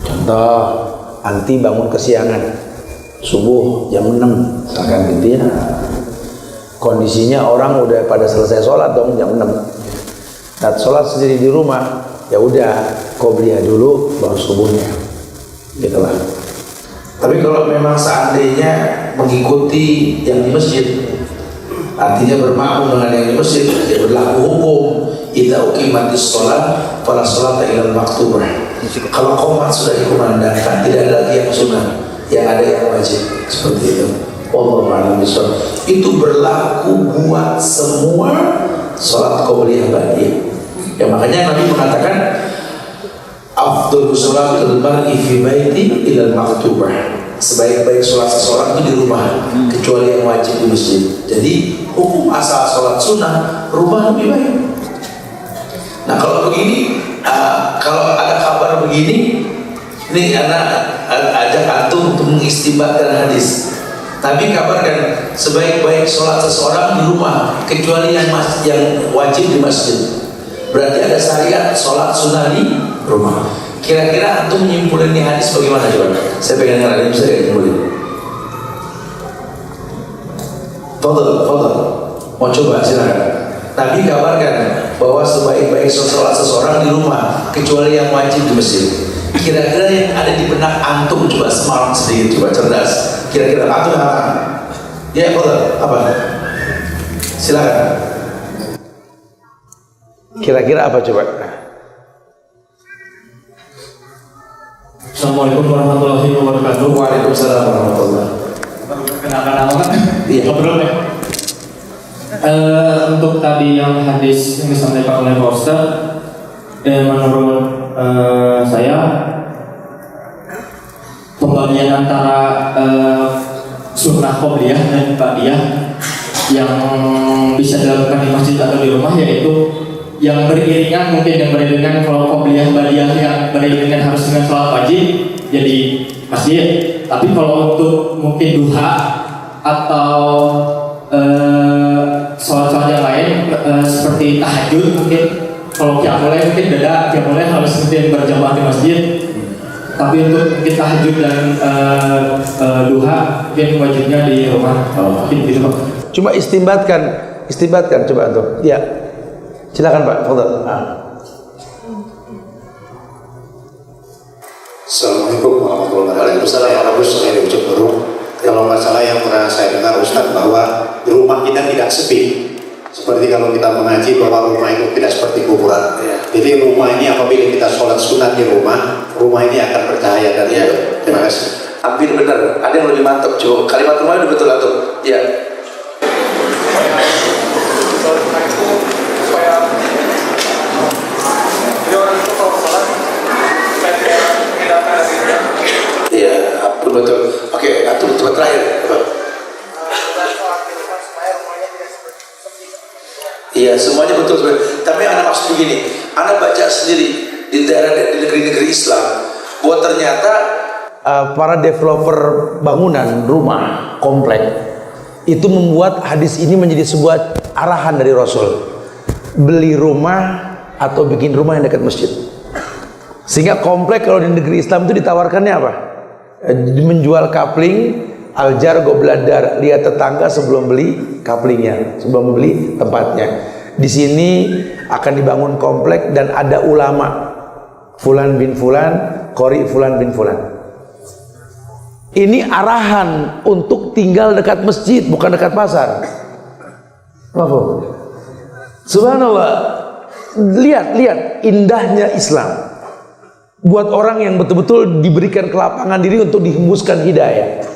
Contoh, anti bangun kesiangan, subuh jam 6, misalkan gitu ya. Kondisinya orang udah pada selesai sholat dong jam 6. Saat sholat sendiri di rumah, ya udah qobliyah dulu baru subuhnya. Gitulah. Tapi kalau memang seandainya mengikuti yang di masjid, artinya bermakmum dengan yang di masjid, ya berlaku hukum idza uqimatis shalah fala sholata illa maktubah. Kalau qomat sudah dikumandangkan, tidak ada lagi yang sunnah, yang ada yang wajib, seperti itu. Wallahu a'lam bishawab. Itu berlaku buat semua sholat qobliyah ba'diyah. Ya makanya Nabi mengatakan afdhalus sholatil mar'i fi baiti illa maktubah. Sebaik-baik sholat seseorang itu di rumah, kecuali yang wajib di masjid. Jadi hukum asal sholat sunnah rumah lebih baik. Nah kalau begini, kalau ada kabar begini, ini anak ajak antum untuk mengistinbatkan hadis. Nabi kabarkan sebaik-baik sholat seseorang di rumah, kecuali yang wajib di masjid. Berarti ada syariat sholat sunnah di rumah. Kira-kira antum menyimpulkan ini hadis bagaimana coba? Saya pengen dengar, ada bisa nyimpulin. Fadal. Mau coba silakan. Nabi kabarkan bahwa sebaik-baik sholat seseorang di rumah, kecuali yang wajib di masjid. Kira-kira yang ada di benak antum, coba semangat sedikit, coba cerdas. Kira-kira antum mengatakan, ya fadal, apa? Silakan. Kira-kira apa coba?
Assalamualaikum warahmatullahi wabarakatuh.
Waalaikumsalam warahmatullahi.
Kenalkan nama kan?
Iya.
Ngobrol ya. Untuk tadi yang hadis yang disampaikan oleh Pak Ustaz, menurut saya pembagian antara sunnah qobliyah dan ba'diyah yang bisa dilakukan di masjid atau di rumah, yaitu yang beriringan, mungkin yang beriringan kalau qobliyah ba'diyah yang beriringan harus dengan sholat wajib jadi masjid. Tapi kalau untuk mungkin duha atau sholat-sholat yang lain seperti tahajud, mungkin kalau qiyamul lail mungkin beda, qiyamul lail harus mungkin berjamaah di masjid. Tapi untuk mungkin tahajud dan duha mungkin wajibnya di rumah. Mungkin gitu Pak.
Cuma istinbatkan coba tuh. Ya. Silakan Pak, fadhil.
Assalamualaikum warahmatullahi wabarakatuh. Kalau nggak salah yang pernah saya dengar Ustaz bahwa di rumah kita tidak sepi. Seperti kalau kita mengaji bahwa rumah itu tidak seperti kuburan. Jadi rumah ini apabila kita sholat sunat di rumah ini akan bercahaya dan terima kasih.
Hampir benar. Ada yang lebih mantap, coba. Kalimat rumah itu betul atau? Ya. Iya, betul. Oke, itu betul terakhir. Iya, semuanya betul. Tapi anak maksud begini, anak baca sendiri di daerah di negeri-negeri Islam, bahwa ternyata para developer bangunan rumah komplek itu membuat hadis ini menjadi sebuah arahan dari Rasul. Beli rumah atau bikin rumah yang dekat masjid. Sehingga komplek kalau di negeri Islam itu ditawarkannya apa? Menjual kapling, aljar gobladar, lihat tetangga sebelum beli kaplingnya, sebelum beli tempatnya. Di sini akan dibangun komplek dan ada ulama Fulan bin Fulan, Qori Fulan bin Fulan. Ini arahan untuk tinggal dekat masjid, bukan dekat pasar. Maaf. Subhanallah. Lihat indahnya Islam. Buat orang yang betul-betul diberikan kelapangan diri untuk dihembuskan hidayah.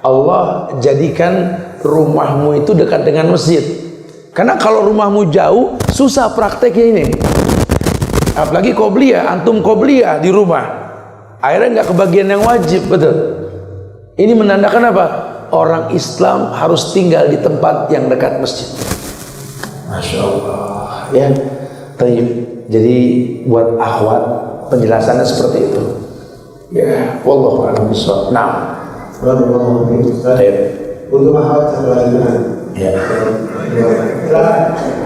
Allah jadikan rumahmu itu dekat dengan masjid. Karena kalau rumahmu jauh, susah prakteknya ini. Apalagi qobliyah, antum qobliyah di rumah. Akhirnya nggak kebagian yang wajib, betul. Ini menandakan apa? Orang Islam harus tinggal di tempat yang dekat masjid. Masya Allah. Ya, jadi buat akhwat penjelasannya seperti itu. Ya, wallahu a'lam bishawab. Nah,
untuk akhwat satu lagi.
ya.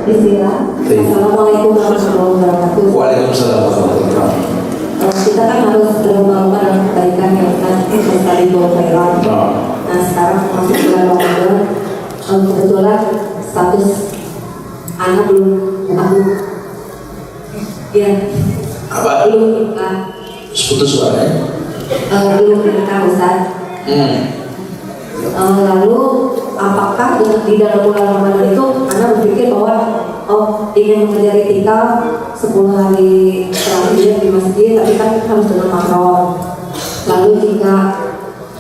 Bismillah. Assalamualaikum warahmatullahi wabarakatuh.
Waalaikumsalam warahmatullahi wabarakatuh.
Kita kan harus berlomba-lomba dalam kebaikan yang tadi bawa khairan. Nah sekarang masuk bulan Ramadan, kebetulan status anak belum
Apa?
belum nikah.
Putus suaranya.
Belum nikah Ustaz. Lalu apakah di dalam bulan Ramadan itu anak berpikir bahwa ingin mengejar itikaf 10 hari terakhir di masjid, tapi kan harus dengan mahram. Lalu jika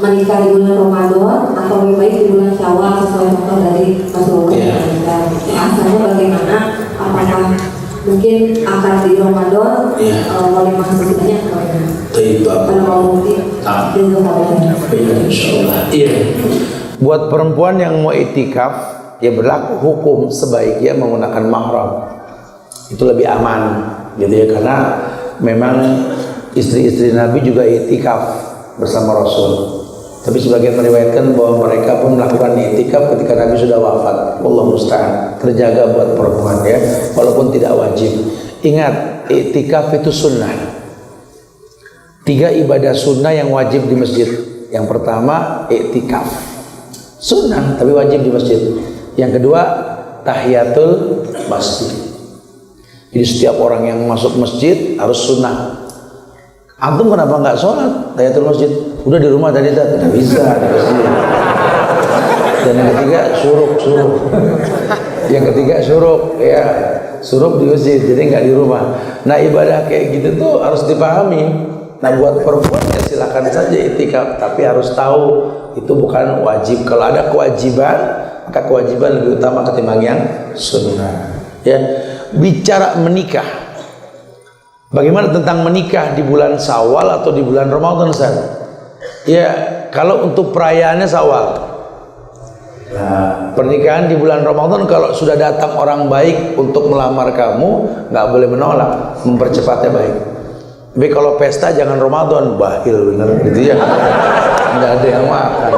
menikah di bulan Ramadan atau lebih baik di bulan Syawal sesuai contoh dari Rasulullah. Asalnya bagaimana? Apakah mungkin akan di Ramadan oleh maksudnya pada mau mungkin
Insyaallah. Iya. Buat perempuan yang mau itikaf, ya berlaku hukum sebaiknya menggunakan mahram. Itu lebih aman, gitu ya, karena memang istri-istri Nabi juga itikaf bersama Rasul. Tapi sebagian meriwayatkan bahwa mereka pun melakukan itikaf ketika Nabi sudah wafat. Wallahu musta'an. Terjaga buat perempuan ya, walaupun tidak wajib. Ingat, itikaf itu sunnah. 3 ibadah sunnah yang wajib di masjid. Yang pertama, iktikaf. Sunnah tapi wajib di masjid. Yang kedua, tahiyatul masjid. Jadi setiap orang yang masuk masjid harus sunnah. Antum kenapa nggak sholat tahiyatul masjid? Udah di rumah tadi tidak bisa di masjid. Dan yang ketiga syuruk. Yang ketiga syuruk, ya syuruk di masjid, jadi nggak di rumah. Nah ibadah kayak gitu tuh harus dipahami. Nah buat perempuan ya silakan saja itikaf, tapi harus tahu itu bukan wajib. Kalau ada kewajiban, maka kewajiban lebih utama ketimbang yang sunnah. Ya, bicara menikah. Bagaimana tentang menikah di bulan Syawal atau di bulan Ramadan, Ustaz? Ya, kalau untuk perayaannya Syawal. Nah, pernikahan di bulan Ramadan kalau sudah datang orang baik untuk melamar kamu, nggak boleh menolak, mempercepatnya baik. Tapi kalau pesta jangan Ramadan, bahil bener gitu ya. Nggak ada yang makan.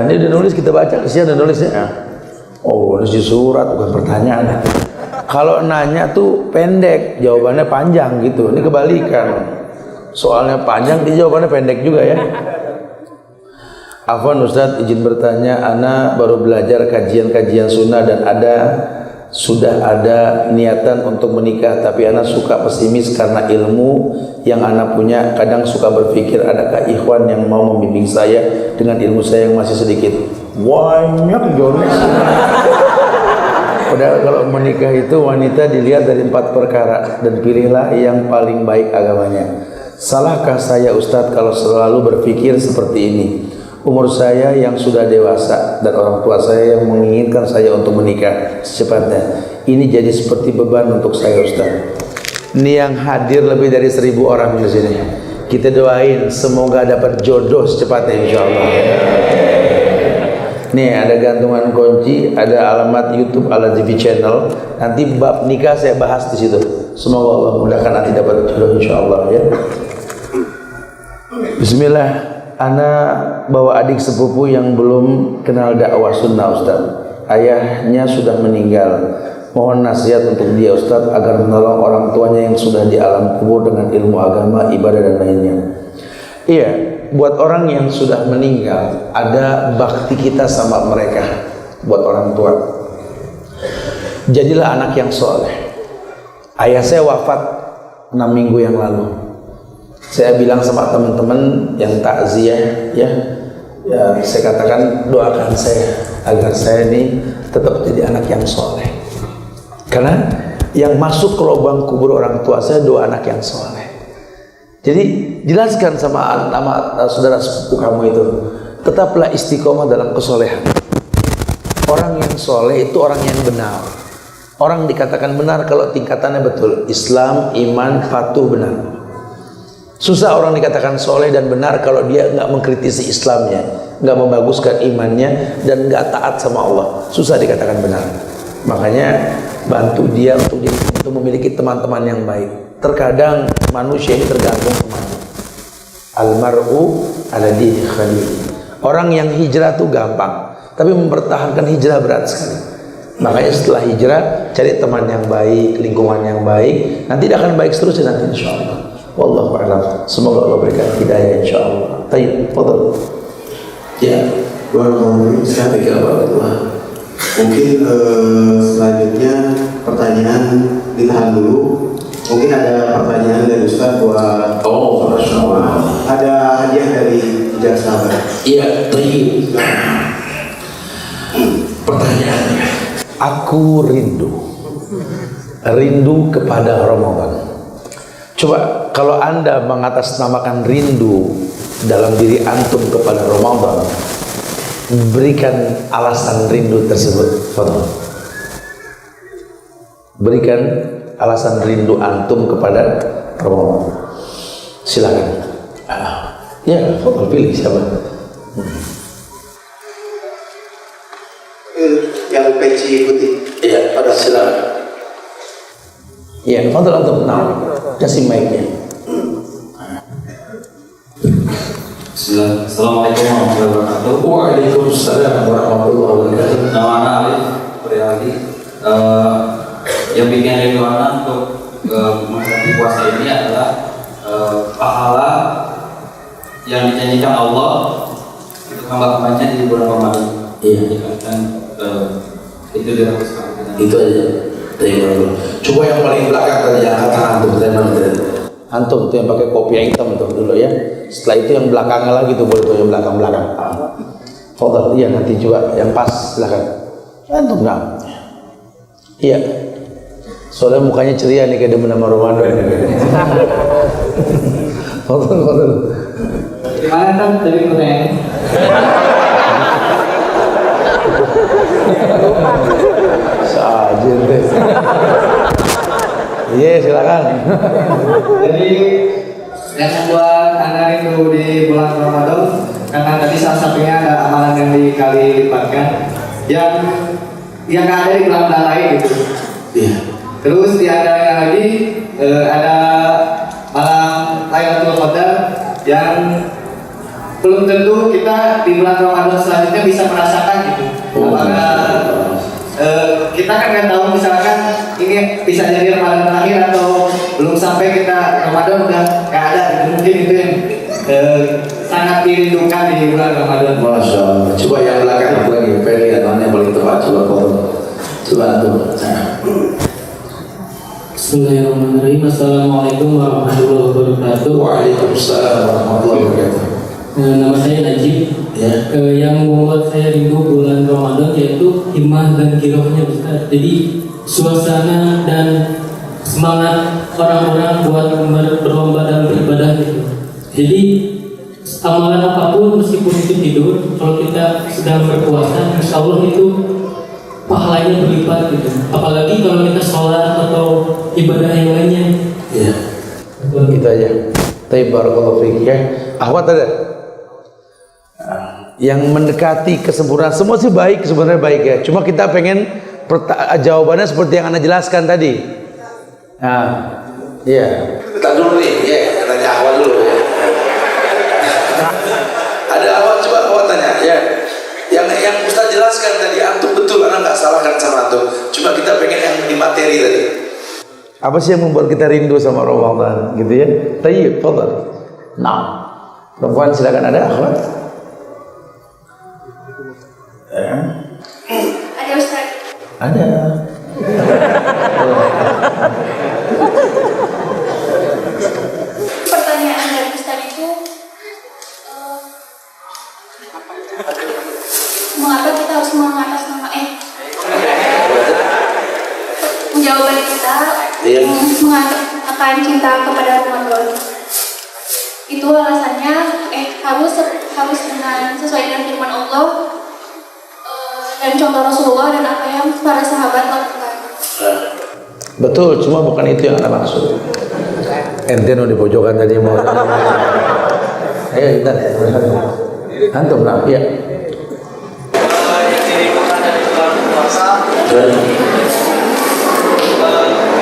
Ini udah nulis, kita baca, kesian udah nulisnya. Oh, nulis di surat bukan pertanyaan. Kalau nanya tuh pendek, jawabannya panjang gitu. Ini kebalikan. Soalnya panjang, dia jawabannya pendek juga ya. Afwan Ustaz, izin bertanya, ana baru belajar kajian-kajian sunnah dan sudah ada niatan untuk menikah, tapi ana suka pesimis karena ilmu yang ana punya. Kadang suka berpikir, adakah ikhwan yang mau membimbing saya dengan ilmu saya yang masih sedikit? Banyak Jones. Padahal kalau menikah itu wanita dilihat dari 4 perkara, dan pilihlah yang paling baik agamanya. Salahkah saya Ustadz kalau selalu berpikir seperti ini? Umur saya yang sudah dewasa dan orang tua saya yang menginginkan saya untuk menikah secepatnya. Ini jadi seperti beban untuk saya Ustaz. Ini yang hadir lebih dari 1000 orang di sini. Kita doain semoga dapat jodoh secepatnya insyaallah. Nih ada gantungan kunci, ada alamat YouTube Al-TV Channel. Nanti bab nikah saya bahas di situ. Semoga Allah mudahkan nanti dapat jodoh insyaallah ya. Bismillah. Ana bawa adik sepupu yang belum kenal dakwah sunnah Ustaz. Ayahnya sudah meninggal. Mohon nasihat untuk dia Ustaz agar menolong orang tuanya yang sudah di alam kubur dengan ilmu agama, ibadah dan lainnya. Iya, buat orang yang sudah meninggal ada bakti kita sama mereka. Buat orang tua, jadilah anak yang soleh. Ayah saya wafat 6 minggu yang lalu. Saya bilang sama teman-teman yang takziah ya, saya katakan doakan saya agar saya ini tetap jadi anak yang soleh. Karena yang masuk ke lubang kubur orang tua saya dua anak yang soleh. Jadi jelaskan sama saudara sepupu kamu itu, tetaplah istiqomah dalam kesolehan. Orang yang soleh itu orang yang benar. Orang dikatakan benar kalau tingkatannya betul, Islam, iman, patuh, benar. Susah orang dikatakan soleh dan benar kalau dia nggak mengkritisi Islamnya, nggak membaguskan imannya, dan nggak taat sama Allah. Susah dikatakan benar. Makanya bantu dia untuk memiliki teman-teman yang baik. Terkadang manusia ini tergantung temannya. Almar'u ala dini khalil. Orang yang hijrah itu gampang, tapi mempertahankan hijrah berat sekali. Makanya setelah hijrah cari teman yang baik, lingkungan yang baik. Nanti dia akan baik seterusnya nanti insyaallah. Wallahu a'lam. Semoga Allah berikan hidayah insyaallah. Baik, fadhil.
Ya, mungkin selanjutnya pertanyaan ditahan dulu. Mungkin ada pertanyaan dari Ustaz buat ada hadiah dari Hijrah Sahabat.
Iya, baik. Pertanyaannya, aku rindu kepada Ramadan. Coba kalau Anda mengatasnamakan rindu dalam diri antum kepada Ramadan, berikan alasan rindu tersebut. Fadhil. Berikan alasan rindu antum kepada Ramadan. Silakan. Ya, fadhil, pilih siapa?
Yang peci putih.
Iya, pada silakan. Iya, fadhil antum. Nah, kasih mic-nya.
Assalamualaikum warahmatullahi wabarakatuh.
Waalaikumsalam warahmatullahi wabarakatuh.
Nama Ana Alif lagi. Yang bikin rindu Ana untuk menghadapi puasa ini adalah pahala yang dijanjikan Allah untuk hamba-hambanya di bulan Ramadan.
Iya.
Dan itu dirasakan.
Itu aja. Coba yang paling belakang tadi yang kata antum, antum tuh yang pakai kopiah hitam tuh dulu ya. Setelah itu yang belakangnya lagi tuh, boleh tuh yang belakang. Fadhil, iya nanti coba yang pas silakan. Antum enggak? Iya. Soalnya mukanya ceria nih kayak demen sama Ramadan. Fadhil.
Gimana kan dari pertanyaan?
Sajin deh. Iya, silakan.
Jadi yang membuat Anda rindu di bulan Ramadan karena tadi salah satunya ada amalan yang dikali lipatkan yang nggak ada di bulan lain gitu.
Iya.
Terus di antaranya lagi ada malam Lailatul Qadar yang belum tentu kita di bulan Ramadan selanjutnya bisa merasakan gitu. Apakah kita kan nggak tahu misalkan ini bisa jadi Ramadan terakhir atau belum sampai kita Ramadan udah nggak ada gitu. Mungkin itu yang sangat dirindukan di bulan Ramadan.
Masya Allah. Coba yang belakang lagi, Ferry atau yang paling tepat coba tuh.
Bismillahirrahmanirrahim. Assalamualaikum warahmatullahi wabarakatuh.
Waalaikumsalam warahmatullahi wabarakatuh.
Nama saya Najib.
Ya.
Yang membuat saya rindu bulan Ramadan yaitu himmah dan kirohnya besar. Jadi suasana dan semangat orang-orang buat berlomba dalam beribadah gitu. Jadi amalan apapun meskipun itu tidur, kalau kita sedang berpuasa, insya Allah itu pahalanya berlipat gitu. Apalagi kalau kita sholat atau ibadah yang lainnya.
Iya. Itu aja. Tapi barakallahu fiik ya. Ahwat ada yang mendekati kesempurnaan. Semua sih baik, sebenarnya baik ya. Cuma kita pengen jawabannya seperti yang Anda jelaskan tadi. Nah, iya. Bentar dulu nih, ya, tanya Ahwat dulu ya. Ada Ahwat, coba Ahwat tanya ya. Yang Ustaz jelaskan tadi, antum betul, Anda nggak salahkan sama antum. Cuma kita pengen yang di materi tadi. Apa sih yang membuat kita rindu sama Ramadan, gitu ya? Tayyib, fadhil. Nah, perempuan silakan, ada Ahwat.
Ada Ustaz.
Ada.
Pertanyaan jawaban kita
Iya.
mengatakan cinta kepada Ramadan. Itu alasannya harus dengan sesuai dengan firman Allah dan contoh Rasulullah dan apa yang para sahabat lakukan.
Betul, cuma bukan itu yang Anda maksud. Ente no di pojokan tadi mau. Ayo kita. Antum lah, ya.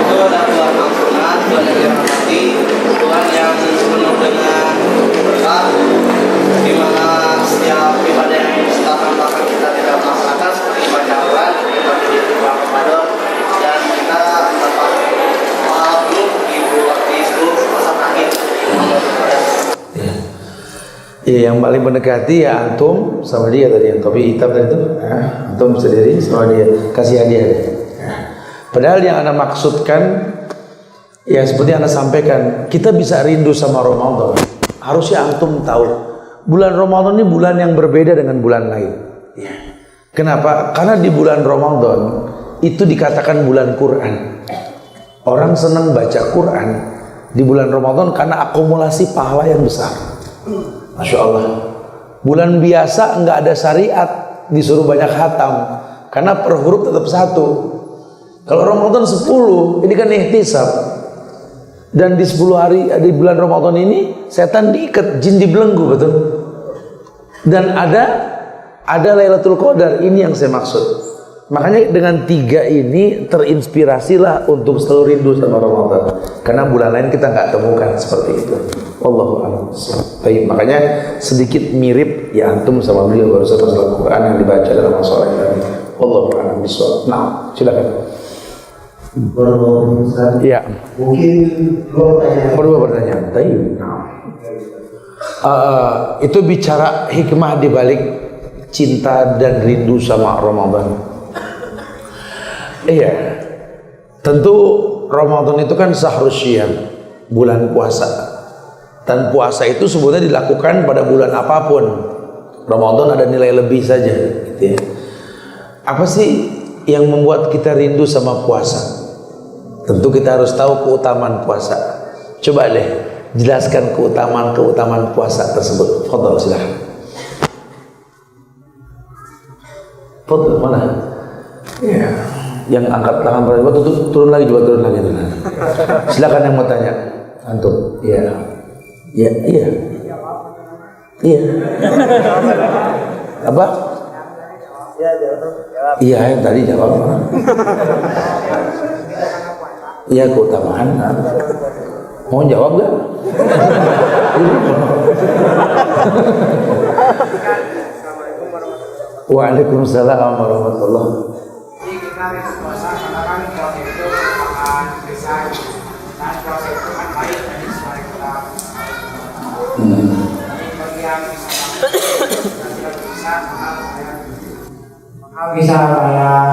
Itu adalah bulan ampunan, bulan yang dirahmati, bulan yang penuh dengan berkah, di mana setiap ibadah yang kita tambahkan kita tidak melaksanakan seperti bacawan, kita di bulan Ramadan, dan kita dapat pahala penuh di seluruh masa terakhir.
Iya, yang paling mendekati ya antum sama dia tadi, yang topi hitam tadi itu, antum sendiri sama dia, kasih hadiah. Padahal yang Anda maksudkan, ya seperti yang Anda sampaikan, kita bisa rindu sama Ramadan. Harusnya antum tahu, bulan Ramadan ini bulan yang berbeda dengan bulan lain. Ya. Kenapa? Karena di bulan Ramadan itu dikatakan bulan Quran. Orang senang baca Quran di bulan Ramadan karena akumulasi pahala yang besar. Masya Allah. Bulan biasa nggak ada syariat disuruh banyak khatam karena per huruf tetap satu. Kalau Ramadan 10 ini kan ihtisab, dan di 10 hari di bulan Ramadan ini setan diikat, jin dibelenggu, betul. Dan ada Lailatul Qadar, ini yang saya maksud. Makanya dengan 3 ini terinspirasilah untuk selalu rindu sama Ramadan, karena bulan lain kita nggak temukan seperti itu. Wallahu a'lam. Baik, makanya sedikit mirip ya antum sama beliau baru satu Al-Quran yang dibaca dalam masalah ini. Wallahu a'lam bishawab. Nah, silakan. Ya.
Mungkin
Dua pertanyaan. Itu bicara hikmah di balik cinta dan rindu sama Ramadan. Iya, tentu Ramadan itu kan syahrul syiyam, bulan puasa. Dan puasa itu sebetulnya dilakukan pada bulan apapun. Ramadan ada nilai lebih saja, gitu ya. Apa sih yang membuat kita rindu sama puasa? Tentu kita harus tahu keutamaan puasa. Coba deh jelaskan keutamaan puasa tersebut. Fadhal, silakan. Fadhal, mana? Ya. Yang angkat tangan berapa turun lagi. Silakan yang mau tanya. Antum. Iya. Apa? Iya, yang tadi jawab. Iya, keutamaan. Mau jawab gak? Waalaikumsalam warahmatullahi wabarakatuh.
Puasa karena kan puasa itu merupakan lisan dan puasa itu kan baik bagi suara kita. Bagi yang tidak bisa maka bisa bayar.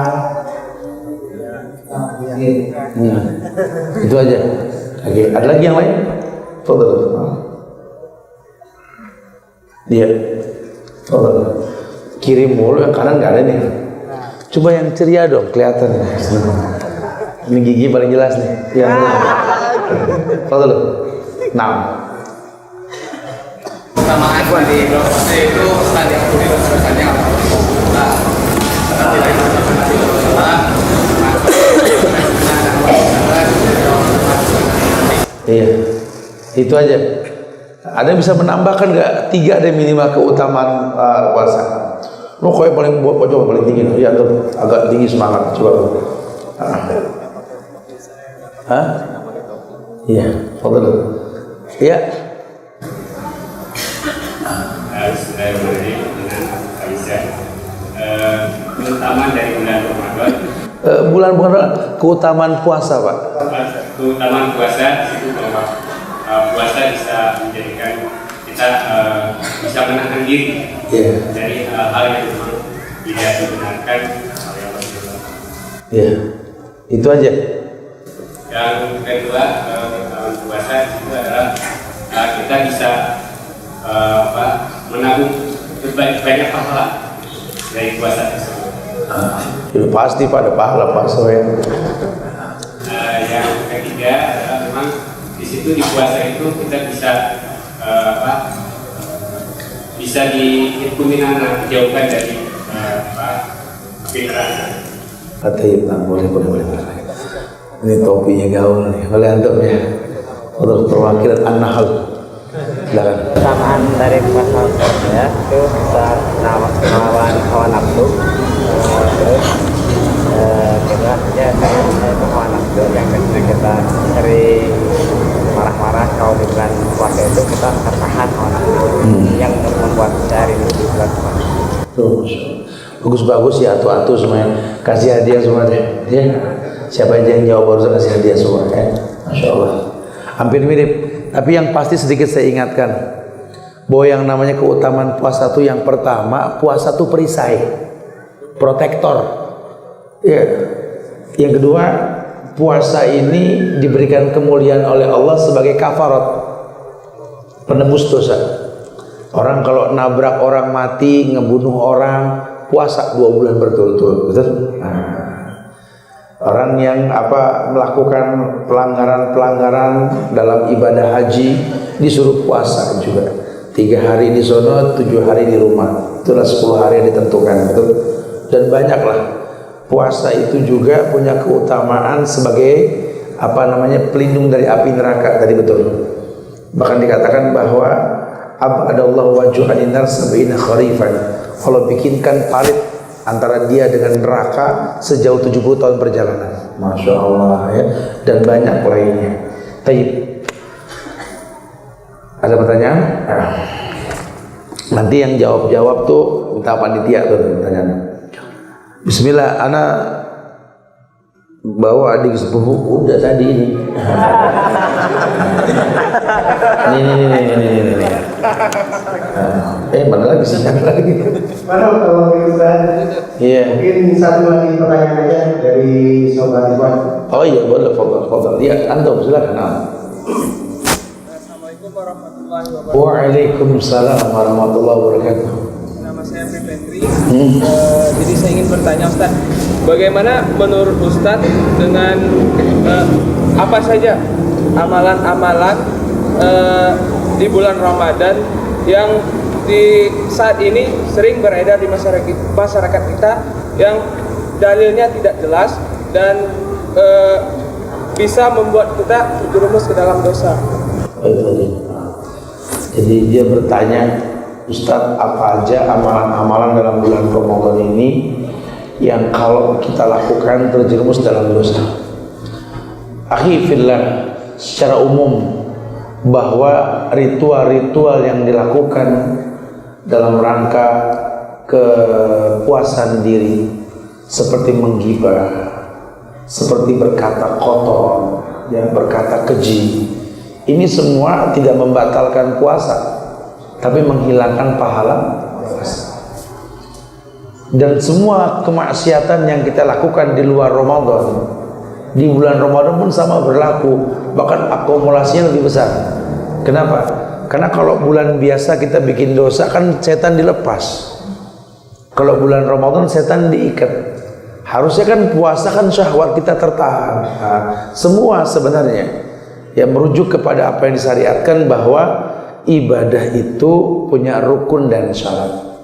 Itu aja. Oke, ada lagi yang lain? Fadhal. Iya. Fadhal. Kirim mulu, yang kanan nggak ada nih. Coba yang ceria dong, kelihatan. Ini gigi paling jelas nih. Yang Fadhal. Nah.
Keutamaan dari bulan puasa itu setelah diampuni dosa-dosanya apa? Nah, setelah tidak diampuni dosa-dosa,
iya, itu aja. Ada yang bisa menambahkan nggak 3 deh minimal keutamaan puasa? Lo kok paling coba paling tinggi, ya tuh agak tinggi semangat, coba. Hah? Iya, Fadhal. Iya.
Keutamaan dari bulan Ramadan.
Bulan keutamaan puasa, Pak.
Keutamaan puasa itu bahwa puasa bisa menjadikan kita bisa menahan diri dari hal yang memang tidak dibenarkan oleh Allah Subhanahu.
Ya, itu aja.
Yang kedua, keutamaan puasa itu adalah kita bisa menabung banyak pahala dari puasa tersebut.
Itu pasti pada pahala puasa ya.
ketiga adalah memang di situ di puasa itu kita bisa bisa dikuminana, dijauhkan dari api neraka.
Boleh. Ini topinya gaul nih, boleh antum ya. Untuk perwakilan An-Nahl. Silakan.
Kesamaan dari pasal ya itu bisa melawan hawa nafsu. Terus kita ya kayak itu hawa nafsu yang kita sering marah-marah kalau di bulan puasa itu kita tertahan hawa nafsu yang membuat sehari ini di bulan puasa.
Bagus-bagus ya, atu-atu semuanya. Kasih hadiah semua deh. Ya. Siapa aja yang jawab barusan kasih hadiah semua ya. Masya Allah. Hampir mirip. Tapi yang pasti sedikit saya ingatkan bahwa yang namanya keutamaan puasa itu yang pertama, puasa itu perisai, protektor. Ya. Yang kedua, puasa ini diberikan kemuliaan oleh Allah sebagai kafarat, penebus dosa. Orang kalau nabrak orang mati, ngebunuh orang, puasa 2 bulan berturut-turut, betul? Orang yang melakukan pelanggaran dalam ibadah haji disuruh puasa juga. 3 hari di sono, 7 hari di rumah. Itulah 10 hari yang ditentukan, betul? Dan banyaklah. Puasa itu juga punya keutamaan sebagai pelindung dari api neraka tadi, betul. Bahkan dikatakan bahwa abadallahu wajhu'an nar sab'ina kharifan. Allah bikinkan parit antara dia dengan neraka sejauh 70 tahun perjalanan. Masya Allah ya. Dan banyak lainnya. Taib. Ada pertanyaan? Nanti yang jawab tuh minta panitia tuh pertanyaan. Bismillah, ana bawa adik sepupu udah tadi ini. Ini. Mana lagi sih?
Mana kalau Ustaz?
Iya.
Mungkin satu lagi pertanyaan aja dari sobat Iwan.
Oh iya, boleh, fadhal. Iya, antum silakan.
Assalamualaikum warahmatullahi wabarakatuh.
Waalaikumsalam warahmatullahi wabarakatuh.
Nama saya Fitri. Jadi saya ingin bertanya Ustaz, bagaimana menurut Ustaz dengan apa saja amalan-amalan di bulan Ramadan yang di saat ini sering beredar di masyarakat kita yang dalilnya tidak jelas dan bisa membuat kita terjerumus ke dalam dosa.
Jadi dia bertanya, Ustaz, apa aja amalan-amalan dalam bulan Ramadan ini yang kalau kita lakukan terjerumus dalam dosa? Akhi fillah, secara umum bahwa ritual-ritual yang dilakukan dalam rangka kepuasan diri seperti menggibah, seperti berkata kotor, yang berkata keji, ini semua tidak membatalkan puasa, tapi menghilangkan pahala puasa. Dan semua kemaksiatan yang kita lakukan di luar Ramadan, di bulan Ramadan pun sama berlaku, bahkan akumulasinya lebih besar. Kenapa? Karena kalau bulan biasa kita bikin dosa kan setan dilepas. Kalau bulan Ramadan setan diikat. Harusnya kan puasa kan syahwat kita tertahan. Nah, semua sebenarnya yang merujuk kepada apa yang disyariatkan bahwa ibadah itu punya rukun dan syarat.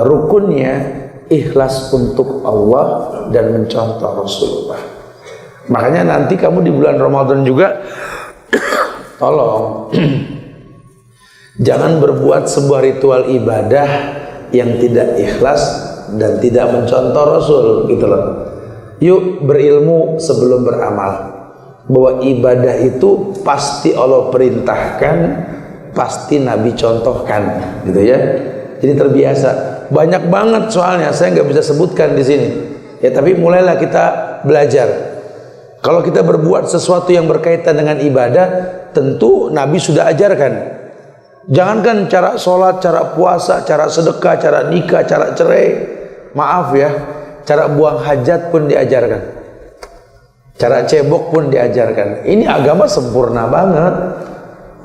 Rukunnya ikhlas untuk Allah dan mencontoh Rasulullah. Makanya nanti kamu di bulan Ramadan juga tolong jangan berbuat sebuah ritual ibadah yang tidak ikhlas dan tidak mencontoh Rasul, gitu loh. Yuk berilmu sebelum beramal, bahwa ibadah itu pasti Allah perintahkan, pasti Nabi contohkan, gitu ya. Jadi terbiasa. Banyak banget soalnya, saya nggak bisa sebutkan di sini. Ya, tapi mulailah kita belajar. Kalau kita berbuat sesuatu yang berkaitan dengan ibadah, tentu Nabi sudah ajarkan. Jangankan cara sholat, cara puasa, cara sedekah, cara nikah, cara cerai. Maaf ya, cara buang hajat pun diajarkan. Cara cebok pun diajarkan. Ini agama sempurna banget.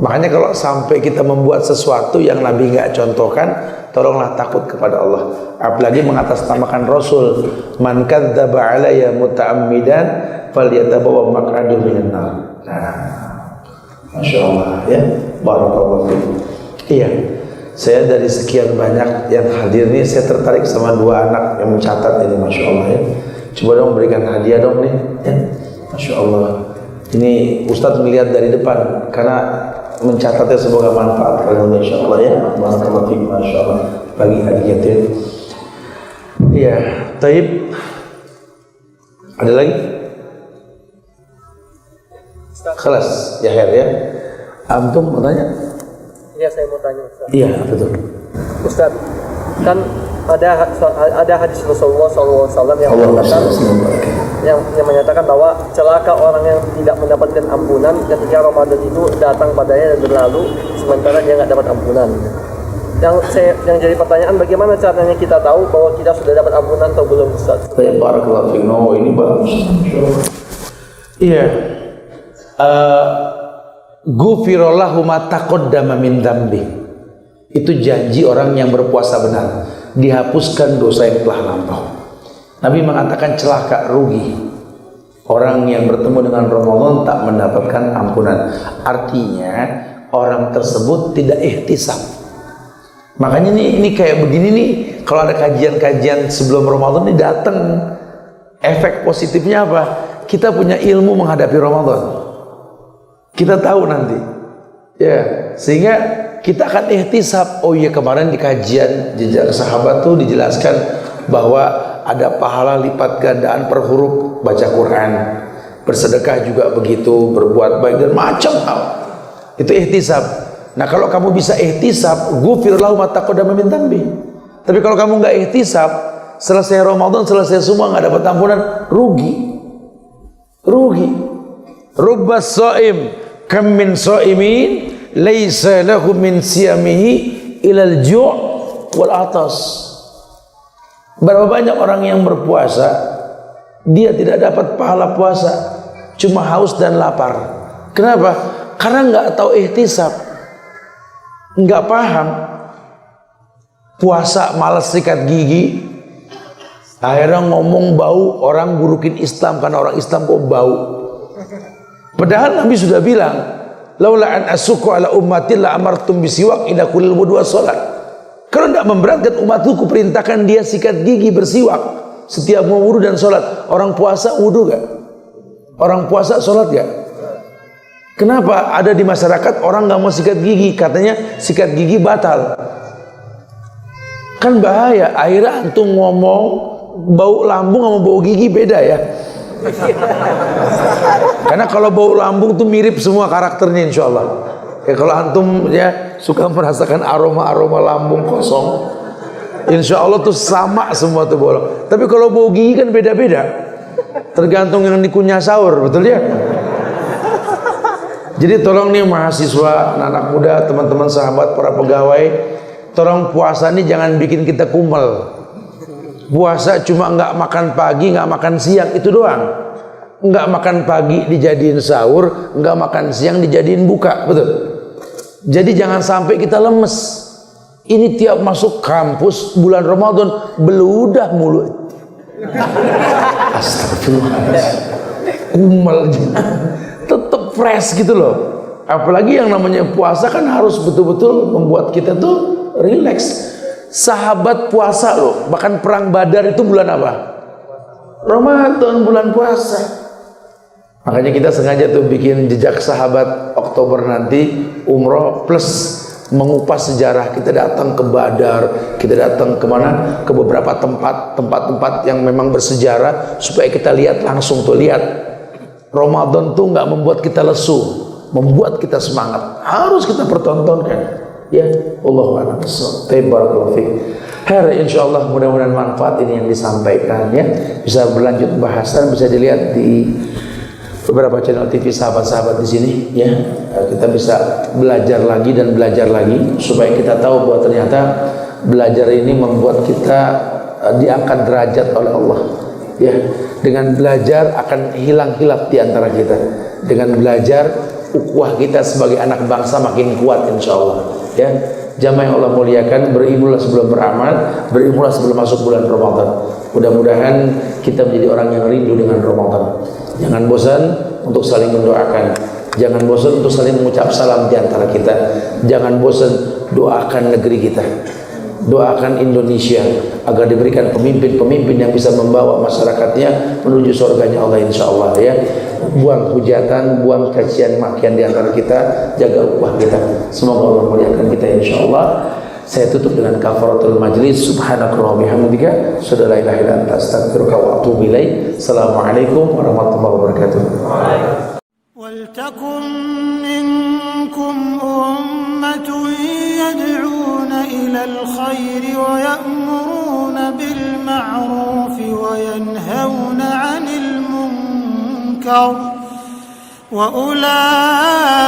Makanya kalau sampai kita membuat sesuatu yang Nabi nggak contohkan, tolonglah takut kepada Allah. Apalagi mengatasnamakan Rasul, man kadzdzaba alayya muta'ammidan falyatabawwa maq'adahu minan nar. Nah, Masya Allah ya, barakallahu fikum. Iya, saya dari sekian banyak yang hadir ini, saya tertarik sama dua anak yang mencatat ini, Masya Allah ya. Coba dong berikan hadiah dong nih ya. Masya Allah. Ini Ustadz melihat dari depan karena mencatatnya semoga manfaat kalian insya Allah ya. Barakallahu fikum, Masya Allah. Bagi hadiah itu. Iya, taib. Ada lagi? Kelas ya Her ya. Antum mau tanya?
Iya, saya mau tanya Ustaz.
Iya, betul.
Ustaz, kan ada hadis Rasulullah SAW yang menyatakan yang menyatakan bahwa celaka orang yang tidak mendapatkan ampunan ketika Ramadan itu datang padanya dan berlalu sementara dia nggak dapat ampunan. Yang jadi pertanyaan, bagaimana caranya kita tahu bahwa kita sudah dapat ampunan atau belum, Ustaz?
Barakallahu fiik. Oh, ini bagus. Iya. Ghufirallahu ma taqaddama min dzambi. Itu janji orang yang berpuasa benar, dihapuskan dosa yang telah lampau. Nabi mengatakan celaka, rugi orang yang bertemu dengan Ramadan tak mendapatkan ampunan. Artinya orang tersebut tidak ihtisab. Makanya ini kayak begini nih, kalau ada kajian-kajian sebelum Ramadan ini datang, efek positifnya apa? Kita punya ilmu menghadapi Ramadan. Kita tahu nanti, ya, sehingga kita akan ihtisab. Oh iya, kemarin di kajian jejak sahabat tuh dijelaskan bahwa ada pahala lipat gandaan per huruf baca Quran, bersedekah juga begitu, berbuat baik dan macam hal. Itu ihtisab. Nah, kalau kamu bisa ihtisab, ghufirallahu ma taqaddama min dzambi. Tapi kalau kamu nggak ihtisab, selesai Ramadan, selesai semua nggak dapat ampunan, rugi. Rubbas shaim kam min shaimin laisa lahu min siyamihi ilal ju' wal atas. Berapa banyak orang yang berpuasa, dia tidak dapat pahala puasa, cuma haus dan lapar. Kenapa? Karena nggak tahu ihtisab, nggak paham. Puasa malas sikat gigi, akhirnya ngomong bau, orang burukin Islam karena orang Islam kok bau. Padahal Nabi sudah bilang, laula an asuku ala ummati la amartum bisiwak ila kulli wudu salat. Kalau tidak memberatkan umatku, kuperintahkan dia sikat gigi, bersiwak setiap mau wudu dan salat. Orang puasa wudu gak? Orang puasa salat gak? Kenapa ada di masyarakat orang nggak mau sikat gigi? Katanya sikat gigi batal. Kan bahaya. Akhirnya antum ngomong bau lambung sama bau gigi beda ya. Karena kalau bau lambung tuh mirip semua karakternya insya Allah. Ya kalau antum ya suka merasakan aroma lambung kosong, insya Allah tuh sama semua tuh bau. Tapi kalau bau gigi kan beda-beda, tergantung yang dikunyah sahur, betul ya. Jadi tolong nih mahasiswa, anak muda, teman-teman sahabat, para pegawai, tolong puasa nih jangan bikin kita kumel. Puasa cuma nggak makan pagi, nggak makan siang, itu doang. Nggak makan pagi dijadiin sahur, nggak makan siang dijadiin buka, betul. Jadi jangan sampai kita lemes. Ini tiap masuk kampus bulan Ramadan beludah mulut. Astagfirullahaladzim. Kumel, tetap fresh gitu loh. Apalagi yang namanya puasa kan harus betul-betul membuat kita tuh relax. Sahabat puasa loh, bahkan perang Badar itu bulan apa? Ramadan, bulan puasa. Makanya kita sengaja tuh bikin jejak sahabat Oktober nanti umroh plus mengupas sejarah. Kita datang ke Badar, kita datang kemana? Ke beberapa tempat-tempat yang memang bersejarah supaya kita lihat langsung tuh, lihat Ramadan tuh nggak membuat kita lesu, membuat kita semangat. Harus kita pertontonkan. Ya, Allahu a'lam bishawab. Barakallahu fiik. Insyaallah mudah-mudahan manfaat ini yang disampaikan ya bisa berlanjut bahasan, bisa dilihat di beberapa channel TV sahabat-sahabat di sini ya. Kita bisa belajar lagi dan belajar lagi supaya kita tahu bahwa ternyata belajar ini membuat kita diangkat derajat oleh Allah. Ya, dengan belajar akan hilang hilaf di antara kita. Dengan belajar ukhuwah kita sebagai anak bangsa makin kuat insyaallah ya. Jamaah yang Allah muliakan, beribadah sebelum beramal, beribadah sebelum masuk bulan Ramadan. Mudah-mudahan kita menjadi orang yang rindu dengan Ramadan. Jangan bosan untuk saling mendoakan. Jangan bosan untuk saling mengucap salam di antara kita. Jangan bosan doakan negeri kita. Doakan Indonesia agar diberikan pemimpin-pemimpin yang bisa membawa masyarakatnya menuju surganya Allah insyaallah ya. Buang hujatan, buang cacian makian di antara kita, jaga ukhuwah kita. Semoga Allah muliakan kita insyaallah. Saya tutup dengan kafaratul majlis. Subhanakallahumma wa bihamdika, asyhadu an la ilaha illa anta, astaghfiruka wa atubu ilaik. Assalamualaikum warahmatullahi wabarakatuh.
ولتكن منكم أمة يدعون إلى الخير ويأمرون بالمعروف وينهون عن المنكر وأولئك